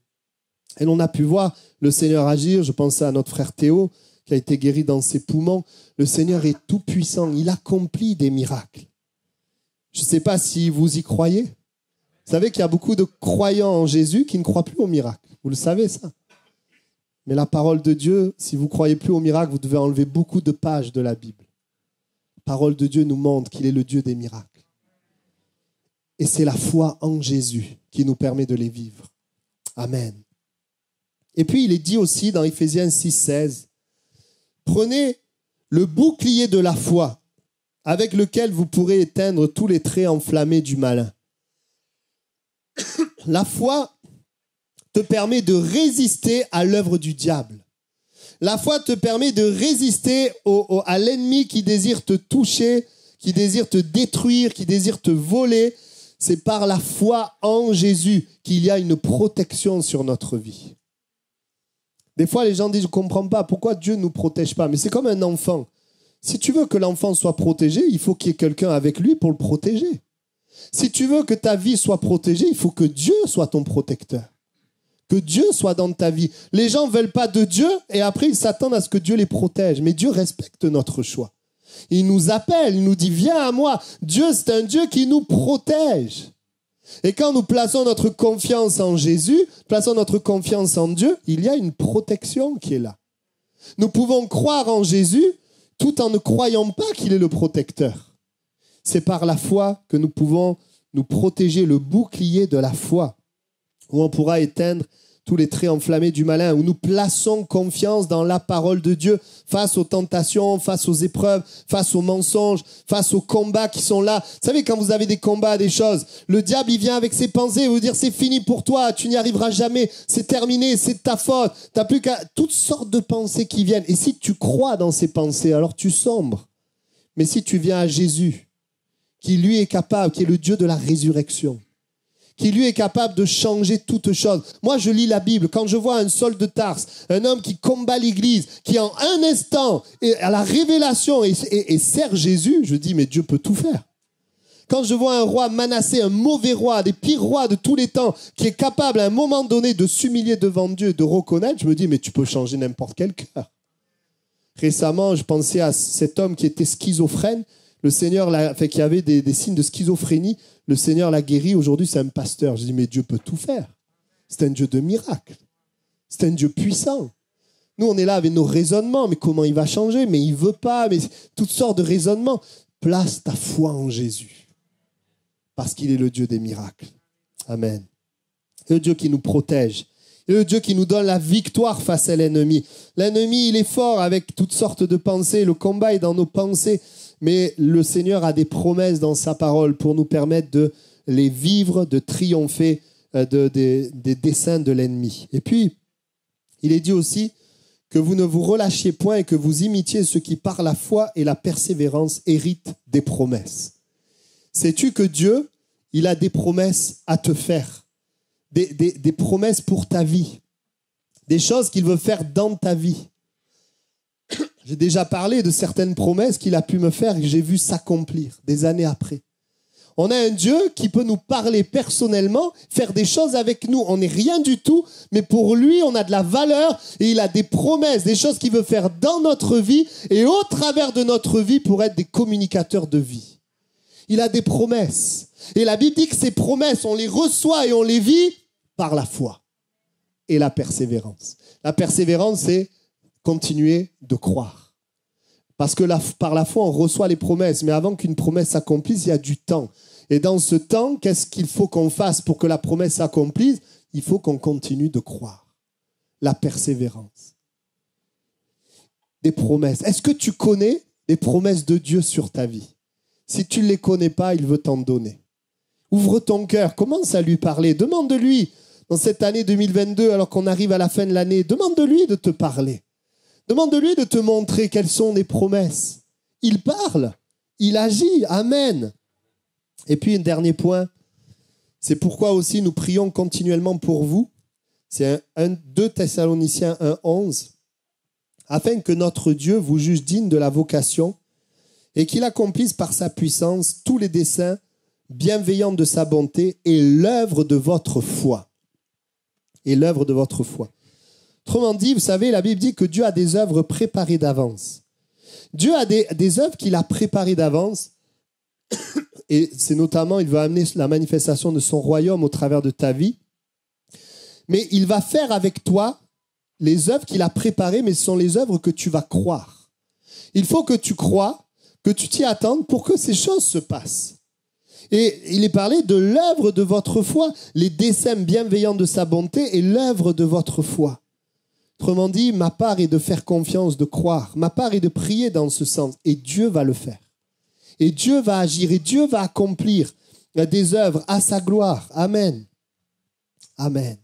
Et l'on a pu voir le Seigneur agir. Je pensais à notre frère Théo qui a été guéri dans ses poumons. Le Seigneur est tout puissant. Il accomplit des miracles. Je ne sais pas si vous y croyez. Vous savez qu'il y a beaucoup de croyants en Jésus qui ne croient plus aux miracles. Vous le savez ça. Mais la parole de Dieu, si vous ne croyez plus aux miracles, vous devez enlever beaucoup de pages de la Bible. La parole de Dieu nous montre qu'il est le Dieu des miracles. Et c'est la foi en Jésus qui nous permet de les vivre. Amen. Et puis il est dit aussi dans Éphésiens 6,16, prenez le bouclier de la foi avec lequel vous pourrez éteindre tous les traits enflammés du malin. La foi te permet de résister à l'œuvre du diable. La foi te permet de résister à l'ennemi qui désire te toucher, qui désire te détruire, qui désire te voler. C'est par la foi en Jésus qu'il y a une protection sur notre vie. Des fois, les gens disent, je ne comprends pas, pourquoi Dieu ne nous protège pas? Mais c'est comme un enfant. Si tu veux que l'enfant soit protégé, il faut qu'il y ait quelqu'un avec lui pour le protéger. Si tu veux que ta vie soit protégée, il faut que Dieu soit ton protecteur. Que Dieu soit dans ta vie. Les gens ne veulent pas de Dieu et après ils s'attendent à ce que Dieu les protège. Mais Dieu respecte notre choix. Il nous appelle, il nous dit, viens à moi. Dieu, c'est un Dieu qui nous protège. Et quand nous plaçons notre confiance en Jésus, plaçons notre confiance en Dieu, il y a une protection qui est là. Nous pouvons croire en Jésus tout en ne croyant pas qu'il est le protecteur. C'est par la foi que nous pouvons nous protéger, le bouclier de la foi, où on pourra éteindre tous les traits enflammés du malin, où nous plaçons confiance dans la parole de Dieu face aux tentations, face aux épreuves, face aux mensonges, face aux combats qui sont là. Vous savez, quand vous avez des combats, des choses, le diable, il vient avec ses pensées, vous dire c'est fini pour toi, tu n'y arriveras jamais, c'est terminé, c'est de ta faute. Tu n'as plus qu'à... Toutes sortes de pensées qui viennent. Et si tu crois dans ces pensées, alors tu sombres. Mais si tu viens à Jésus, qui lui est capable, qui est le Dieu de la résurrection, qui lui est capable de changer toutes choses. Moi, je lis la Bible. Quand je vois un Saul de Tarse, un homme qui combat l'Église, qui en un instant est à la révélation et sert Jésus, je dis, mais Dieu peut tout faire. Quand je vois un roi Manassé, un mauvais roi, des pires rois de tous les temps, qui est capable à un moment donné de s'humilier devant Dieu et de reconnaître, je me dis, mais tu peux changer n'importe quel cœur. Récemment, je pensais à cet homme qui était schizophrène. Le Seigneur, qui avait des signes de schizophrénie, le Seigneur l'a guéri. Aujourd'hui, c'est un pasteur. Je dis, mais Dieu peut tout faire. C'est un Dieu de miracles. C'est un Dieu puissant. Nous, on est là avec nos raisonnements. Mais comment il va changer? Mais il ne veut pas. Mais toutes sortes de raisonnements. Place ta foi en Jésus. Parce qu'il est le Dieu des miracles. Amen. C'est le Dieu qui nous protège. C'est le Dieu qui nous donne la victoire face à l'ennemi. L'ennemi, il est fort avec toutes sortes de pensées. Le combat est dans nos pensées. Mais le Seigneur a des promesses dans sa parole pour nous permettre de les vivre, de triompher des desseins de l'ennemi. Et puis, Il est dit aussi que vous ne vous relâchiez point et que vous imitiez ceux qui par la foi et la persévérance héritent des promesses. Sais-tu que Dieu, il a des promesses à te faire, des promesses pour ta vie, des choses qu'il veut faire dans ta vie. J'ai déjà parlé de certaines promesses qu'il a pu me faire et que j'ai vu s'accomplir des années après. On a un Dieu qui peut nous parler personnellement, faire des choses avec nous. On n'est rien du tout, mais pour lui, on a de la valeur et il a des promesses, des choses qu'il veut faire dans notre vie et au travers de notre vie pour être des communicateurs de vie. Il a des promesses. Et la Bible dit que ces promesses, on les reçoit et on les vit par la foi et la persévérance. La persévérance, c'est continuer de croire. Parce que par la foi, on reçoit les promesses. Mais avant qu'une promesse s'accomplisse, il y a du temps. Et dans ce temps, qu'est-ce qu'il faut qu'on fasse pour que la promesse s'accomplisse? Il faut qu'on continue de croire. La persévérance. Des promesses. Est-ce que tu connais les promesses de Dieu sur ta vie? Si tu ne les connais pas, il veut t'en donner. Ouvre ton cœur. Commence à lui parler. Demande-lui, dans cette année 2022, alors qu'on arrive à la fin de l'année, demande-lui de te parler. Demande-lui de te montrer quelles sont les promesses. Il parle, il agit, amen. Et puis un dernier point, c'est pourquoi aussi nous prions continuellement pour vous. C'est 2 Thessaloniciens 1:11, afin que notre Dieu vous juge digne de la vocation et qu'il accomplisse par sa puissance tous les desseins bienveillants de sa bonté et l'œuvre de votre foi. Et l'œuvre de votre foi. Autrement dit, vous savez, la Bible dit que Dieu a des œuvres préparées d'avance. Dieu a des œuvres qu'il a préparées d'avance. Et c'est notamment, il veut amener la manifestation de son royaume au travers de ta vie. Mais il va faire avec toi les œuvres qu'il a préparées, mais ce sont les œuvres que tu vas croire. Il faut que tu crois, que tu t'y attendes pour que ces choses se passent. Et il est parlé de l'œuvre de votre foi, les desseins bienveillants de sa bonté et l'œuvre de votre foi. Autrement dit, ma part est de faire confiance, de croire. Ma part est de prier dans ce sens. Et Dieu va le faire. Et Dieu va agir. Et Dieu va accomplir des œuvres à sa gloire. Amen. Amen.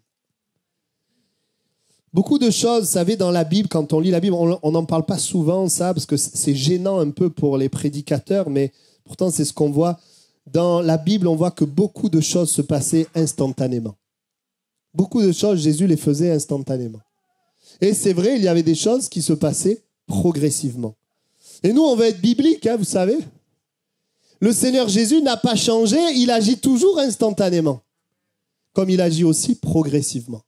Beaucoup de choses, vous savez, dans la Bible, quand on lit la Bible, on n'en parle pas souvent, ça, parce que c'est gênant un peu pour les prédicateurs, mais pourtant, c'est ce qu'on voit. Dans la Bible, on voit que beaucoup de choses se passaient instantanément. Beaucoup de choses, Jésus les faisait instantanément. Et c'est vrai, il y avait des choses qui se passaient progressivement. Et nous, on veut être biblique, hein, vous savez. Le Seigneur Jésus n'a pas changé, il agit toujours instantanément, comme il agit aussi progressivement.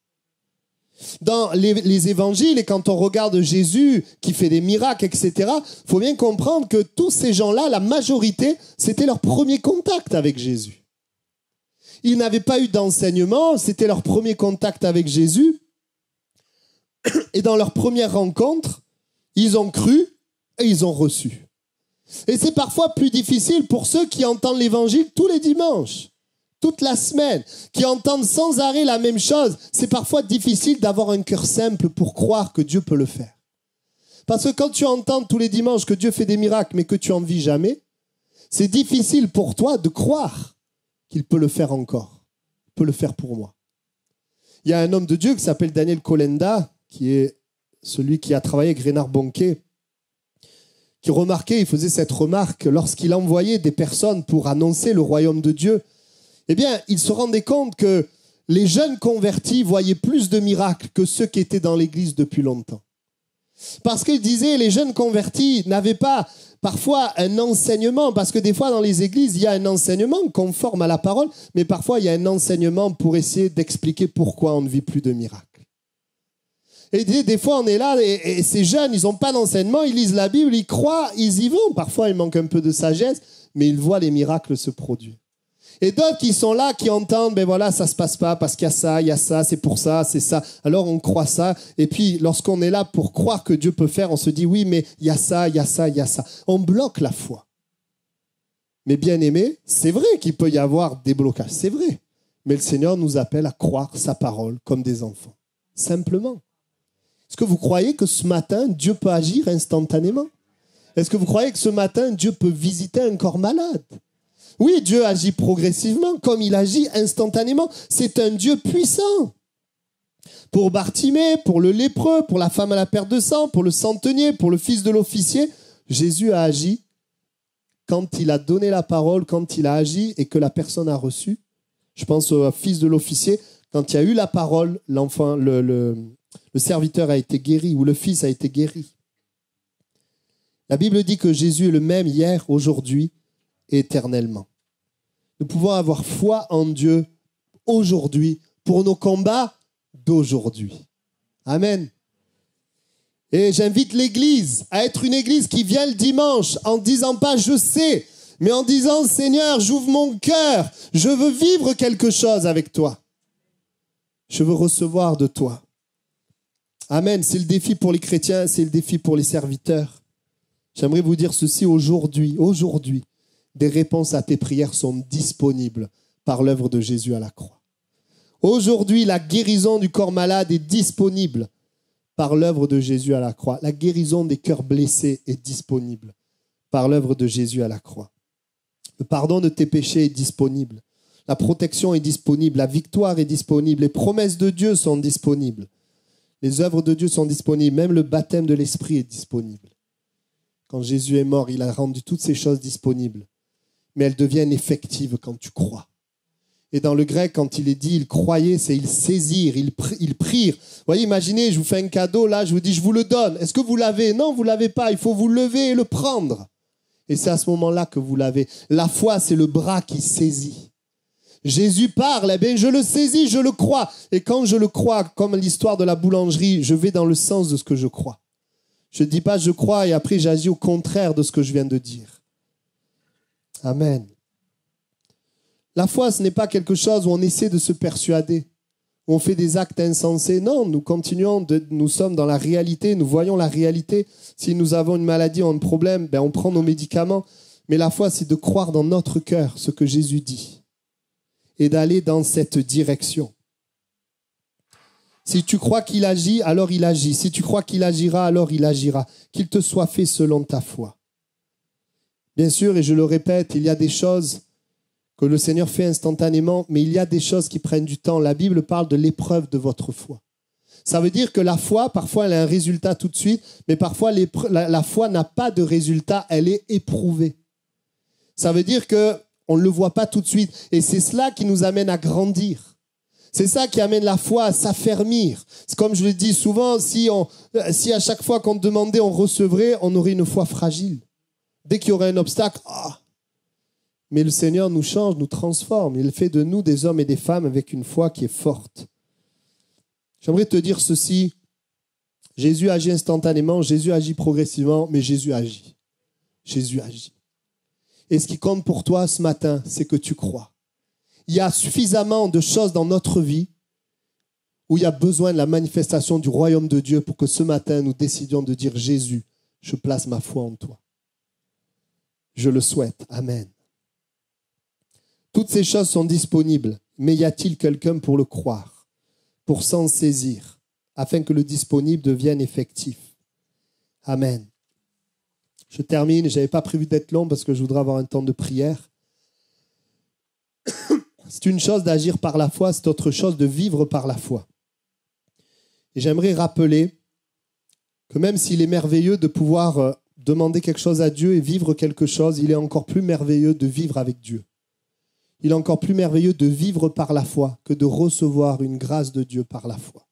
Dans les évangiles, et quand on regarde Jésus qui fait des miracles, etc., il faut bien comprendre que tous ces gens-là, la majorité, c'était leur premier contact avec Jésus. Ils n'avaient pas eu d'enseignement, c'était leur premier contact avec Jésus. Et dans leur première rencontre, ils ont cru et ils ont reçu. Et c'est parfois plus difficile pour ceux qui entendent l'évangile tous les dimanches, toute la semaine, qui entendent sans arrêt la même chose. C'est parfois difficile d'avoir un cœur simple pour croire que Dieu peut le faire. Parce que quand tu entends tous les dimanches que Dieu fait des miracles, mais que tu n'en vis jamais, c'est difficile pour toi de croire qu'il peut le faire encore. Il peut le faire pour moi. Il y a un homme de Dieu qui s'appelle Daniel Kolenda, qui est celui qui a travaillé avec Reinhard Bonnke, qui remarquait, il faisait cette remarque, lorsqu'il envoyait des personnes pour annoncer le royaume de Dieu, eh bien, il se rendait compte que les jeunes convertis voyaient plus de miracles que ceux qui étaient dans l'église depuis longtemps. Parce qu'il disait, les jeunes convertis n'avaient pas parfois un enseignement, parce que des fois dans les églises, il y a un enseignement conforme à la parole, mais parfois il y a un enseignement pour essayer d'expliquer pourquoi on ne vit plus de miracles. Et des fois, on est là, et ces jeunes, ils n'ont pas d'enseignement, ils lisent la Bible, ils croient, ils y vont. Parfois, il manque un peu de sagesse, mais ils voient les miracles se produire. Et d'autres qui sont là, qui entendent, ben voilà, ça se passe pas parce qu'il y a ça, c'est pour ça, c'est ça. Alors on croit ça. Et puis, lorsqu'on est là pour croire que Dieu peut faire, on se dit, oui, mais il y a ça, il y a ça, il y a ça. On bloque la foi. Mais bien aimé, c'est vrai qu'il peut y avoir des blocages, c'est vrai. Mais le Seigneur nous appelle à croire sa parole comme des enfants. Simplement. Est-ce que vous croyez que ce matin, Dieu peut agir instantanément? Est-ce que vous croyez que ce matin, Dieu peut visiter un corps malade? Oui, Dieu agit progressivement, comme il agit instantanément. C'est un Dieu puissant. Pour Bartimée, pour le lépreux, pour la femme à la perte de sang, pour le centenier, pour le fils de l'officier, Jésus a agi quand il a donné la parole, quand il a agi et que la personne a reçu. Je pense au fils de l'officier, quand il a eu la parole, l'enfant, le serviteur a été guéri ou le fils a été guéri. La Bible dit que Jésus est le même hier, aujourd'hui et éternellement. Nous pouvons avoir foi en Dieu aujourd'hui pour nos combats d'aujourd'hui. Amen. Et j'invite l'Église à être une Église qui vient le dimanche en disant pas « je sais », mais en disant « Seigneur, j'ouvre mon cœur, je veux vivre quelque chose avec toi. Je veux recevoir de toi. » Amen. C'est le défi pour les chrétiens, c'est le défi pour les serviteurs. J'aimerais vous dire ceci aujourd'hui, des réponses à tes prières sont disponibles par l'œuvre de Jésus à la croix. Aujourd'hui, la guérison du corps malade est disponible par l'œuvre de Jésus à la croix. La guérison des cœurs blessés est disponible par l'œuvre de Jésus à la croix. Le pardon de tes péchés est disponible. La protection est disponible. La victoire est disponible. Les promesses de Dieu sont disponibles. Les œuvres de Dieu sont disponibles. Même le baptême de l'Esprit est disponible. Quand Jésus est mort, il a rendu toutes ces choses disponibles. Mais elles deviennent effectives quand tu crois. Et dans le grec, quand il est dit, ils croyaient, c'est ils saisirent, ils prirent. Vous voyez, imaginez, je vous fais un cadeau, là, je vous dis, je vous le donne. Est-ce que vous l'avez? Non, vous ne l'avez pas. Il faut vous lever et le prendre. Et c'est à ce moment-là que vous l'avez. La foi, c'est le bras qui saisit. Jésus parle, eh bien, je le saisis, je le crois. Et quand je le crois, comme l'histoire de la boulangerie, je vais dans le sens de ce que je crois. Je ne dis pas je crois et après j'agis au contraire de ce que je viens de dire. Amen. La foi, ce n'est pas quelque chose où on essaie de se persuader, où on fait des actes insensés. Non, nous sommes dans la réalité, nous voyons la réalité. Si nous avons une maladie ou un problème, ben on prend nos médicaments. Mais la foi, c'est de croire dans notre cœur ce que Jésus dit et d'aller dans cette direction. Si tu crois qu'il agit, alors il agit. Si tu crois qu'il agira, alors il agira. Qu'il te soit fait selon ta foi. Bien sûr, et je le répète, il y a des choses que le Seigneur fait instantanément, mais il y a des choses qui prennent du temps. La Bible parle de l'épreuve de votre foi. Ça veut dire que la foi, parfois, elle a un résultat tout de suite, mais parfois, la foi n'a pas de résultat, elle est éprouvée. Ça veut dire qu'on ne le voit pas tout de suite. Et c'est cela qui nous amène à grandir. C'est ça qui amène la foi à s'affermir. C'est comme je le dis souvent, si à chaque fois qu'on demandait, on recevrait, on aurait une foi fragile. Dès qu'il y aurait un obstacle, Mais le Seigneur nous change, nous transforme. Il fait de nous des hommes et des femmes avec une foi qui est forte. J'aimerais te dire ceci. Jésus agit instantanément, Jésus agit progressivement, mais Jésus agit. Jésus agit. Et ce qui compte pour toi ce matin, c'est que tu crois. Il y a suffisamment de choses dans notre vie où il y a besoin de la manifestation du royaume de Dieu pour que ce matin, nous décidions de dire « Jésus, je place ma foi en toi. » Je le souhaite. Amen. Toutes ces choses sont disponibles, mais y a-t-il quelqu'un pour le croire, pour s'en saisir, afin que le disponible devienne effectif? Amen. Je termine, je n'avais pas prévu d'être long parce que je voudrais avoir un temps de prière. C'est une chose d'agir par la foi, c'est autre chose de vivre par la foi. Et j'aimerais rappeler que même s'il est merveilleux de pouvoir demander quelque chose à Dieu et vivre quelque chose, il est encore plus merveilleux de vivre avec Dieu. Il est encore plus merveilleux de vivre par la foi que de recevoir une grâce de Dieu par la foi.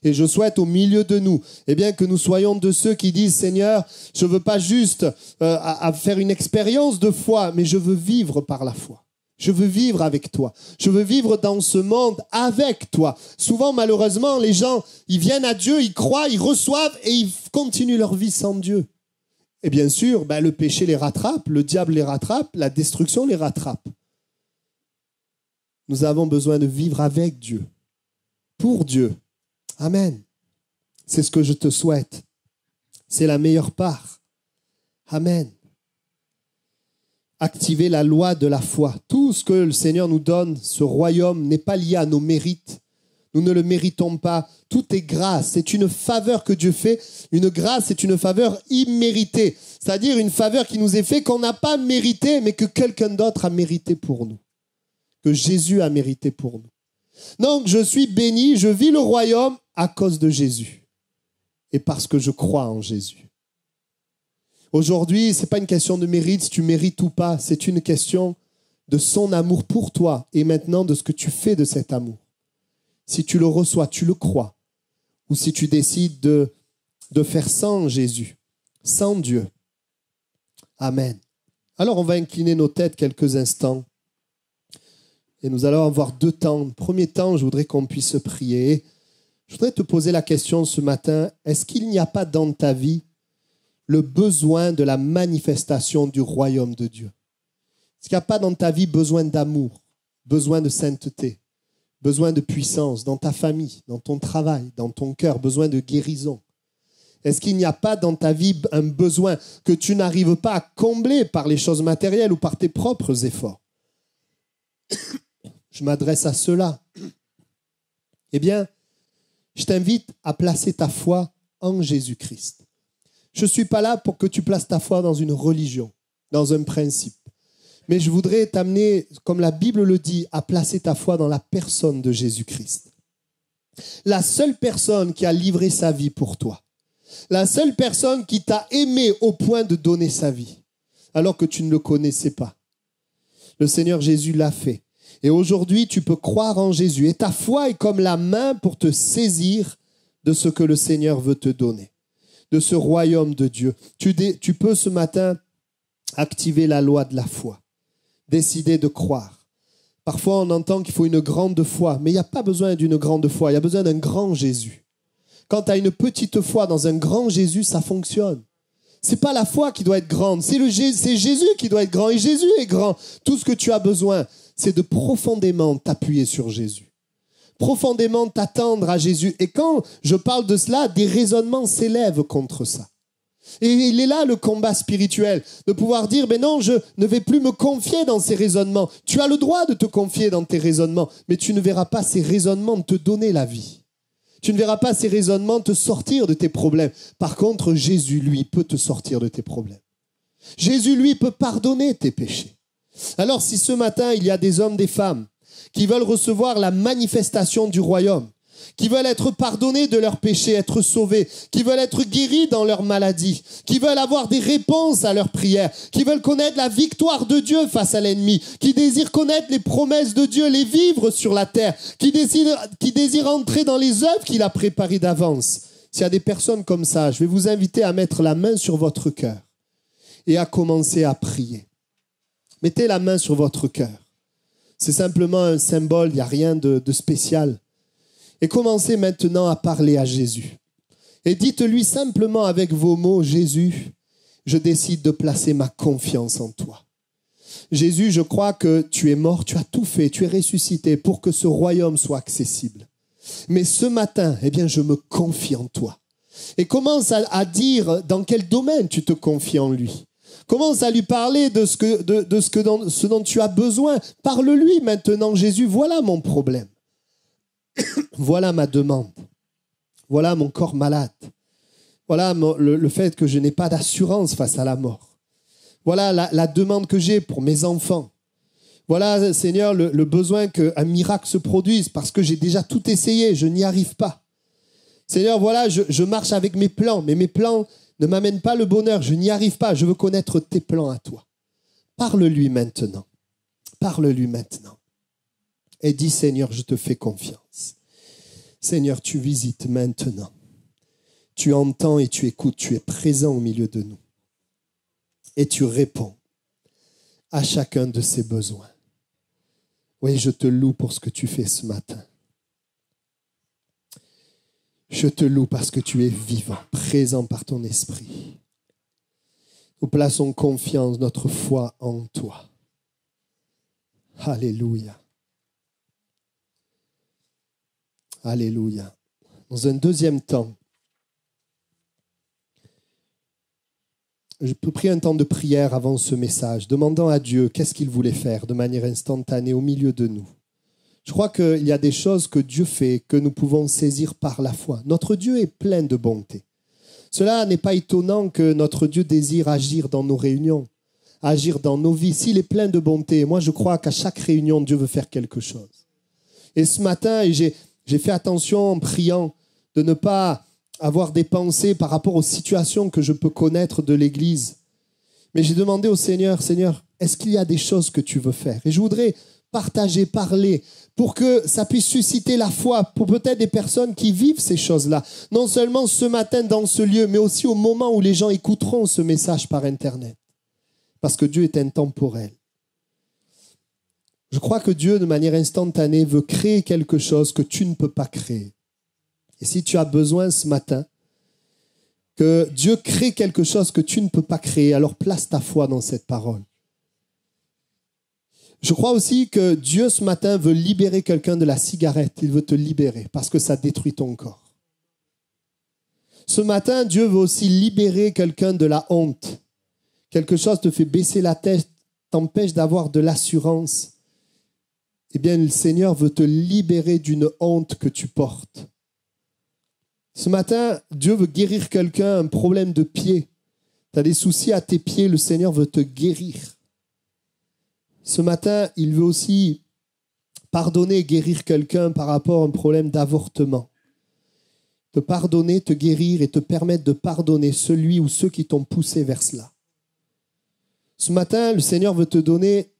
Et je souhaite au milieu de nous, que nous soyons de ceux qui disent « Seigneur, je ne veux pas juste à faire une expérience de foi, mais je veux vivre par la foi. Je veux vivre avec toi. Je veux vivre dans ce monde avec toi. » Souvent, malheureusement, les gens, ils viennent à Dieu, ils croient, ils reçoivent et ils continuent leur vie sans Dieu. Et bien sûr, le péché les rattrape, le diable les rattrape, la destruction les rattrape. Nous avons besoin de vivre avec Dieu, pour Dieu. Amen. C'est ce que je te souhaite. C'est la meilleure part. Amen. Activer la loi de la foi. Tout ce que le Seigneur nous donne, ce royaume, n'est pas lié à nos mérites. Nous ne le méritons pas. Tout est grâce. C'est une faveur que Dieu fait. Une grâce, c'est une faveur imméritée. C'est-à-dire une faveur qui nous est faite qu'on n'a pas mérité, mais que quelqu'un d'autre a mérité pour nous. Que Jésus a mérité pour nous. Donc, je suis béni, je vis le royaume à cause de Jésus et parce que je crois en Jésus. Aujourd'hui, ce n'est pas une question de mérite, si tu mérites ou pas, c'est une question de son amour pour toi et maintenant de ce que tu fais de cet amour. Si tu le reçois, tu le crois, ou si tu décides de faire sans Jésus, sans Dieu. Amen. Alors, on va incliner nos têtes quelques instants et nous allons avoir 2 temps. Premier temps, je voudrais qu'on puisse prier. Je voudrais te poser la question ce matin, est-ce qu'il n'y a pas dans ta vie le besoin de la manifestation du royaume de Dieu? Est-ce qu'il n'y a pas dans ta vie besoin d'amour, besoin de sainteté, besoin de puissance dans ta famille, dans ton travail, dans ton cœur, besoin de guérison? Est-ce qu'il n'y a pas dans ta vie un besoin que tu n'arrives pas à combler par les choses matérielles ou par tes propres efforts? Je m'adresse à ceux-là. Eh bien, je t'invite à placer ta foi en Jésus-Christ. Je ne suis pas là pour que tu places ta foi dans une religion, dans un principe. Mais je voudrais t'amener, comme la Bible le dit, à placer ta foi dans la personne de Jésus-Christ. La seule personne qui a livré sa vie pour toi. La seule personne qui t'a aimé au point de donner sa vie, alors que tu ne le connaissais pas. Le Seigneur Jésus l'a fait. Et aujourd'hui, tu peux croire en Jésus. Et ta foi est comme la main pour te saisir de ce que le Seigneur veut te donner, de ce royaume de Dieu. Tu peux ce matin activer la loi de la foi, décider de croire. Parfois, on entend qu'il faut une grande foi, mais il n'y a pas besoin d'une grande foi, il y a besoin d'un grand Jésus. Quand tu as une petite foi dans un grand Jésus, ça fonctionne. Ce n'est pas la foi qui doit être grande, c'est Jésus qui doit être grand. Et Jésus est grand. Tout ce que tu as besoin, c'est de profondément t'appuyer sur Jésus. Profondément t'attendre à Jésus. Et quand je parle de cela, des raisonnements s'élèvent contre ça. Et il est là le combat spirituel, de pouvoir dire, mais non, je ne vais plus me confier dans ces raisonnements. Tu as le droit de te confier dans tes raisonnements, mais tu ne verras pas ces raisonnements te donner la vie. Tu ne verras pas ces raisonnements te sortir de tes problèmes. Par contre, Jésus, lui, peut te sortir de tes problèmes. Jésus, lui, peut pardonner tes péchés. Alors, si ce matin, il y a des hommes, des femmes qui veulent recevoir la manifestation du royaume, qui veulent être pardonnés de leurs péchés, être sauvés, qui veulent être guéris dans leur maladie, qui veulent avoir des réponses à leurs prières, qui veulent connaître la victoire de Dieu face à l'ennemi, qui désirent connaître les promesses de Dieu, les vivre sur la terre, qui désirent entrer dans les œuvres qu'il a préparées d'avance. S'il y a des personnes comme ça, je vais vous inviter à mettre la main sur votre cœur et à commencer à prier. Mettez la main sur votre cœur. C'est simplement un symbole, il n'y a rien de spécial. Et commencez maintenant à parler à Jésus. Et dites-lui simplement avec vos mots, Jésus, je décide de placer ma confiance en toi. Jésus, je crois que tu es mort, tu as tout fait, tu es ressuscité pour que ce royaume soit accessible. Mais ce matin, eh bien, je me confie en toi. Et commence à dire dans quel domaine tu te confies en lui. Commence à lui parler de ce dont tu as besoin. Parle-lui maintenant, Jésus, voilà mon problème. Voilà ma demande. Voilà mon corps malade. Voilà le fait que je n'ai pas d'assurance face à la mort. Voilà la demande que j'ai pour mes enfants. Voilà, Seigneur, le besoin qu'un miracle se produise parce que j'ai déjà tout essayé, je n'y arrive pas. Seigneur, voilà, je marche avec mes plans, mais mes plans ne m'amènent pas le bonheur, je n'y arrive pas, je veux connaître tes plans à toi. Parle-lui maintenant. Parle-lui maintenant. Et dis, Seigneur, je te fais confiance. Seigneur, tu visites maintenant. Tu entends et tu écoutes, tu es présent au milieu de nous. Et tu réponds à chacun de ses besoins. Oui, je te loue pour ce que tu fais ce matin. Je te loue parce que tu es vivant, présent par ton esprit. Nous plaçons confiance, notre foi en toi. Alléluia. Alléluia. Dans un deuxième temps, je peux prier un temps de prière avant ce message, demandant à Dieu qu'est-ce qu'il voulait faire de manière instantanée au milieu de nous. Je crois qu'il y a des choses que Dieu fait, que nous pouvons saisir par la foi. Notre Dieu est plein de bonté. Cela n'est pas étonnant que notre Dieu désire agir dans nos réunions, agir dans nos vies. S'il est plein de bonté, moi je crois qu'à chaque réunion, Dieu veut faire quelque chose. Et ce matin, j'ai fait attention en priant de ne pas avoir des pensées par rapport aux situations que je peux connaître de l'Église. Mais j'ai demandé au Seigneur, Seigneur, est-ce qu'il y a des choses que tu veux faire? Et je voudrais partager, parler, pour que ça puisse susciter la foi pour peut-être des personnes qui vivent ces choses-là. Non seulement ce matin dans ce lieu, mais aussi au moment où les gens écouteront ce message par Internet. Parce que Dieu est intemporel. Je crois que Dieu, de manière instantanée, veut créer quelque chose que tu ne peux pas créer. Et si tu as besoin ce matin que Dieu crée quelque chose que tu ne peux pas créer, alors place ta foi dans cette parole. Je crois aussi que Dieu, ce matin, veut libérer quelqu'un de la cigarette. Il veut te libérer parce que ça détruit ton corps. Ce matin, Dieu veut aussi libérer quelqu'un de la honte. Quelque chose te fait baisser la tête, t'empêche d'avoir de l'assurance. Eh bien, le Seigneur veut te libérer d'une honte que tu portes. Ce matin, Dieu veut guérir quelqu'un, un problème de pied. Tu as des soucis à tes pieds, le Seigneur veut te guérir. Ce matin, il veut aussi pardonner et guérir quelqu'un par rapport à un problème d'avortement. Te pardonner, te guérir et te permettre de pardonner celui ou ceux qui t'ont poussé vers cela. Ce matin, le Seigneur veut te donner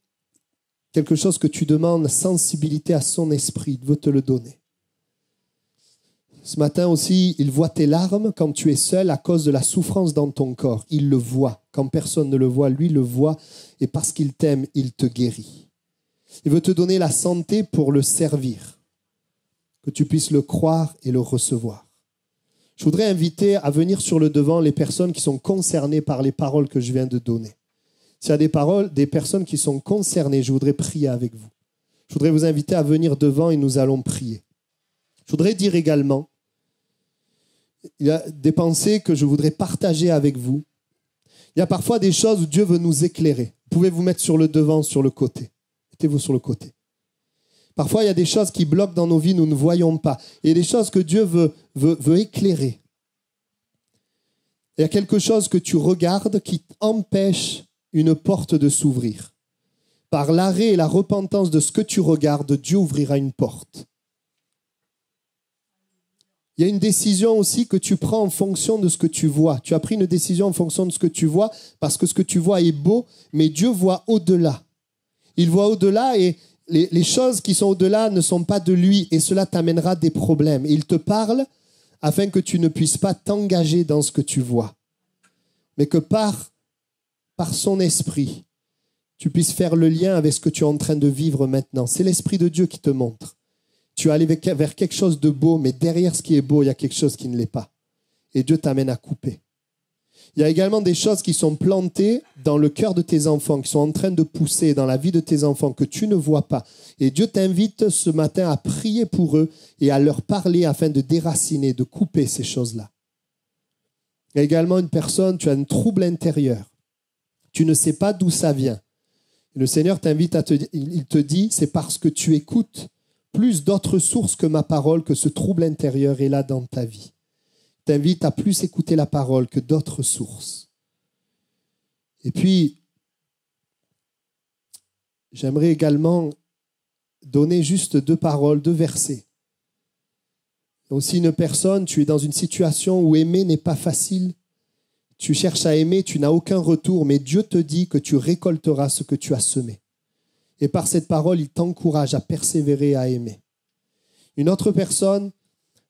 quelque chose que tu demandes, la sensibilité à son esprit. Il veut te le donner. Ce matin aussi, il voit tes larmes quand tu es seul à cause de la souffrance dans ton corps. Il le voit. Quand personne ne le voit, lui le voit. Et parce qu'il t'aime, il te guérit. Il veut te donner la santé pour le servir. Que tu puisses le croire et le recevoir. Je voudrais inviter à venir sur le devant les personnes qui sont concernées par les paroles que je viens de donner. S'il y a des personnes qui sont concernées, je voudrais prier avec vous. Je voudrais vous inviter à venir devant et nous allons prier. Je voudrais dire également, il y a des pensées que je voudrais partager avec vous. Il y a parfois des choses où Dieu veut nous éclairer. Vous pouvez vous mettre sur le devant, sur le côté. Mettez-vous sur le côté. Parfois, il y a des choses qui bloquent dans nos vies, nous ne voyons pas. Il y a des choses que Dieu veut éclairer. Il y a quelque chose que tu regardes qui empêche une porte de s'ouvrir. Par l'arrêt et la repentance de ce que tu regardes, Dieu ouvrira une porte. Il y a une décision aussi que tu prends en fonction de ce que tu vois. Tu as pris une décision en fonction de ce que tu vois parce que ce que tu vois est beau, mais Dieu voit au-delà. Il voit au-delà et les choses qui sont au-delà ne sont pas de lui et cela t'amènera des problèmes. Il te parle afin que tu ne puisses pas t'engager dans ce que tu vois, mais que par son esprit, tu puisses faire le lien avec ce que tu es en train de vivre maintenant. C'est l'Esprit de Dieu qui te montre. Tu es allé vers quelque chose de beau, mais derrière ce qui est beau, il y a quelque chose qui ne l'est pas. Et Dieu t'amène à couper. Il y a également des choses qui sont plantées dans le cœur de tes enfants, qui sont en train de pousser dans la vie de tes enfants, que tu ne vois pas. Et Dieu t'invite ce matin à prier pour eux et à leur parler afin de déraciner, de couper ces choses-là. Il y a également une personne, tu as un trouble intérieur. Tu ne sais pas d'où ça vient. Le Seigneur t'invite il te dit, c'est parce que tu écoutes plus d'autres sources que ma parole, que ce trouble intérieur est là dans ta vie. Il t'invite à plus écouter la parole que d'autres sources. Et puis, j'aimerais également donner juste 2 paroles, 2 versets. Il y a aussi une personne, tu es dans une situation où aimer n'est pas facile. Tu cherches à aimer, tu n'as aucun retour, mais Dieu te dit que tu récolteras ce que tu as semé. Et par cette parole, il t'encourage à persévérer, à aimer. Une autre personne,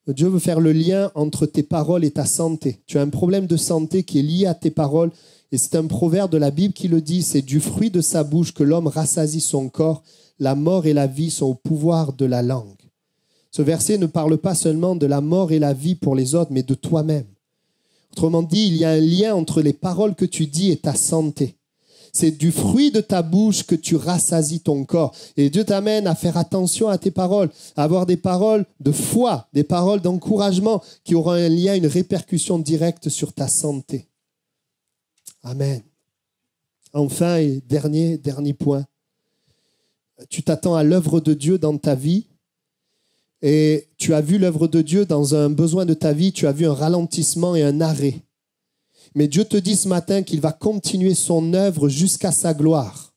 Dieu veut faire le lien entre tes paroles et ta santé. Tu as un problème de santé qui est lié à tes paroles. Et c'est un proverbe de la Bible qui le dit, c'est du fruit de sa bouche que l'homme rassasie son corps. La mort et la vie sont au pouvoir de la langue. Ce verset ne parle pas seulement de la mort et la vie pour les autres, mais de toi-même. Autrement dit, il y a un lien entre les paroles que tu dis et ta santé. C'est du fruit de ta bouche que tu rassasies ton corps. Et Dieu t'amène à faire attention à tes paroles, à avoir des paroles de foi, des paroles d'encouragement qui auront un lien, une répercussion directe sur ta santé. Amen. Enfin, et dernier point, tu t'attends à l'œuvre de Dieu dans ta vie et tu as vu l'œuvre de Dieu dans un besoin de ta vie, tu as vu un ralentissement et un arrêt. Mais Dieu te dit ce matin qu'il va continuer son œuvre jusqu'à sa gloire.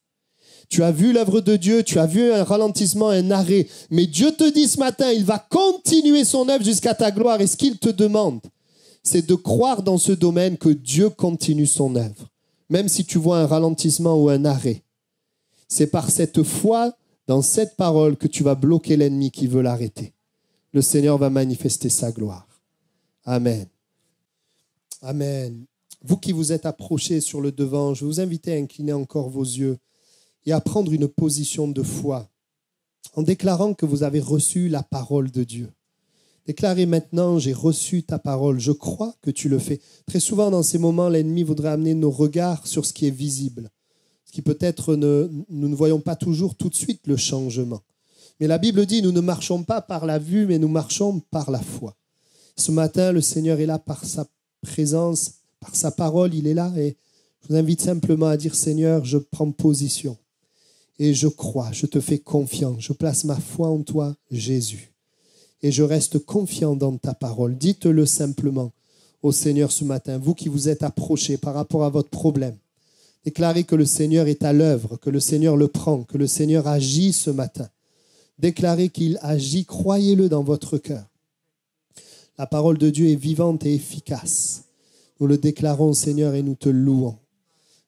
Tu as vu l'œuvre de Dieu, tu as vu un ralentissement, un arrêt. Mais Dieu te dit ce matin, il va continuer son œuvre jusqu'à ta gloire. Et ce qu'il te demande, c'est de croire dans ce domaine que Dieu continue son œuvre. Même si tu vois un ralentissement ou un arrêt. C'est par cette foi dans cette parole que tu vas bloquer l'ennemi qui veut l'arrêter. Le Seigneur va manifester sa gloire. Amen. Amen. Vous qui vous êtes approchés sur le devant, je vous invite à incliner encore vos yeux et à prendre une position de foi en déclarant que vous avez reçu la parole de Dieu. Déclarez maintenant, j'ai reçu ta parole, je crois que tu le fais. Très souvent dans ces moments, l'ennemi voudrait amener nos regards sur ce qui est visible, ce qui peut-être nous ne voyons pas toujours tout de suite le changement. Mais la Bible dit, nous ne marchons pas par la vue, mais nous marchons par la foi. Ce matin, le Seigneur est là par sa présence, par sa parole, il est là et je vous invite simplement à dire, Seigneur, je prends position et je crois, je te fais confiance, je place ma foi en toi, Jésus. Et je reste confiant dans ta parole. Dites-le simplement au Seigneur ce matin, vous qui vous êtes approchés par rapport à votre problème. Déclarez que le Seigneur est à l'œuvre, que le Seigneur le prend, que le Seigneur agit ce matin. Déclarez qu'il agit, croyez-le dans votre cœur. La parole de Dieu est vivante et efficace. Nous le déclarons, Seigneur, et nous te louons.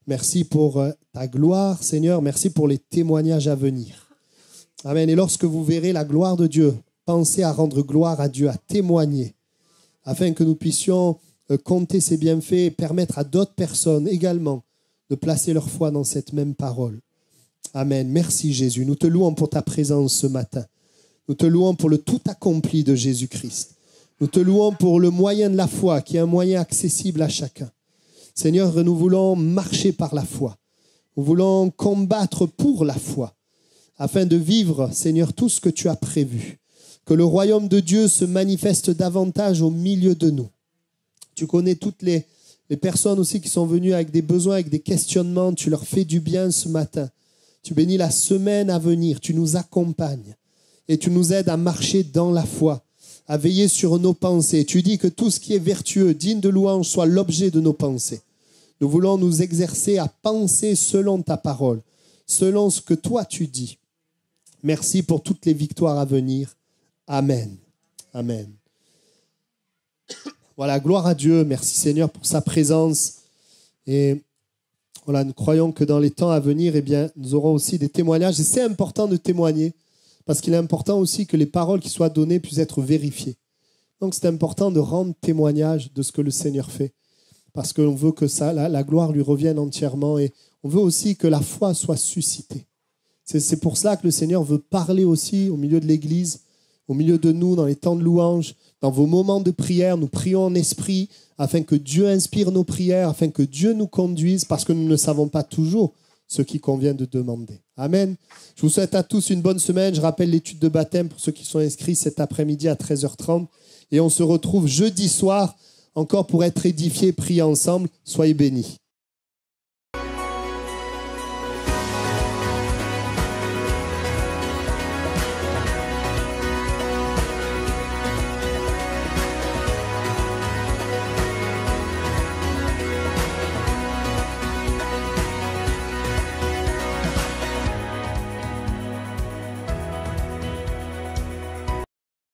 Merci pour ta gloire, Seigneur. Merci pour les témoignages à venir. Amen. Et lorsque vous verrez la gloire de Dieu, pensez à rendre gloire à Dieu, à témoigner, afin que nous puissions compter ses bienfaits et permettre à d'autres personnes également de placer leur foi dans cette même parole. Amen. Merci Jésus. Nous te louons pour ta présence ce matin. Nous te louons pour le tout accompli de Jésus-Christ. Nous te louons pour le moyen de la foi, qui est un moyen accessible à chacun. Seigneur, nous voulons marcher par la foi. Nous voulons combattre pour la foi, afin de vivre, Seigneur, tout ce que tu as prévu. Que le royaume de Dieu se manifeste davantage au milieu de nous. Tu connais toutes les personnes aussi qui sont venues avec des besoins, avec des questionnements. Tu leur fais du bien ce matin. Tu bénis la semaine à venir. Tu nous accompagnes et tu nous aides à marcher dans la foi, à veiller sur nos pensées. Tu dis que tout ce qui est vertueux, digne de louange, soit l'objet de nos pensées. Nous voulons nous exercer à penser selon ta parole, selon ce que toi tu dis. Merci pour toutes les victoires à venir. Amen. Amen. Voilà, gloire à Dieu. Merci Seigneur pour sa présence. Et voilà, nous croyons que dans les temps à venir, eh bien, nous aurons aussi des témoignages. Et c'est important de témoigner parce qu'il est important aussi que les paroles qui soient données puissent être vérifiées. Donc c'est important de rendre témoignage de ce que le Seigneur fait parce qu'on veut que la gloire lui revienne entièrement et on veut aussi que la foi soit suscitée. C'est pour cela que le Seigneur veut parler aussi au milieu de l'Église, au milieu de nous, dans les temps de louange, dans vos moments de prière. Nous prions en esprit afin que Dieu inspire nos prières, afin que Dieu nous conduise, parce que nous ne savons pas toujours ce qui convient de demander. Amen. Je vous souhaite à tous une bonne semaine. Je rappelle l'étude de baptême pour ceux qui sont inscrits cet après-midi à 13h30. Et on se retrouve jeudi soir encore pour être édifiés, prier ensemble. Soyez bénis.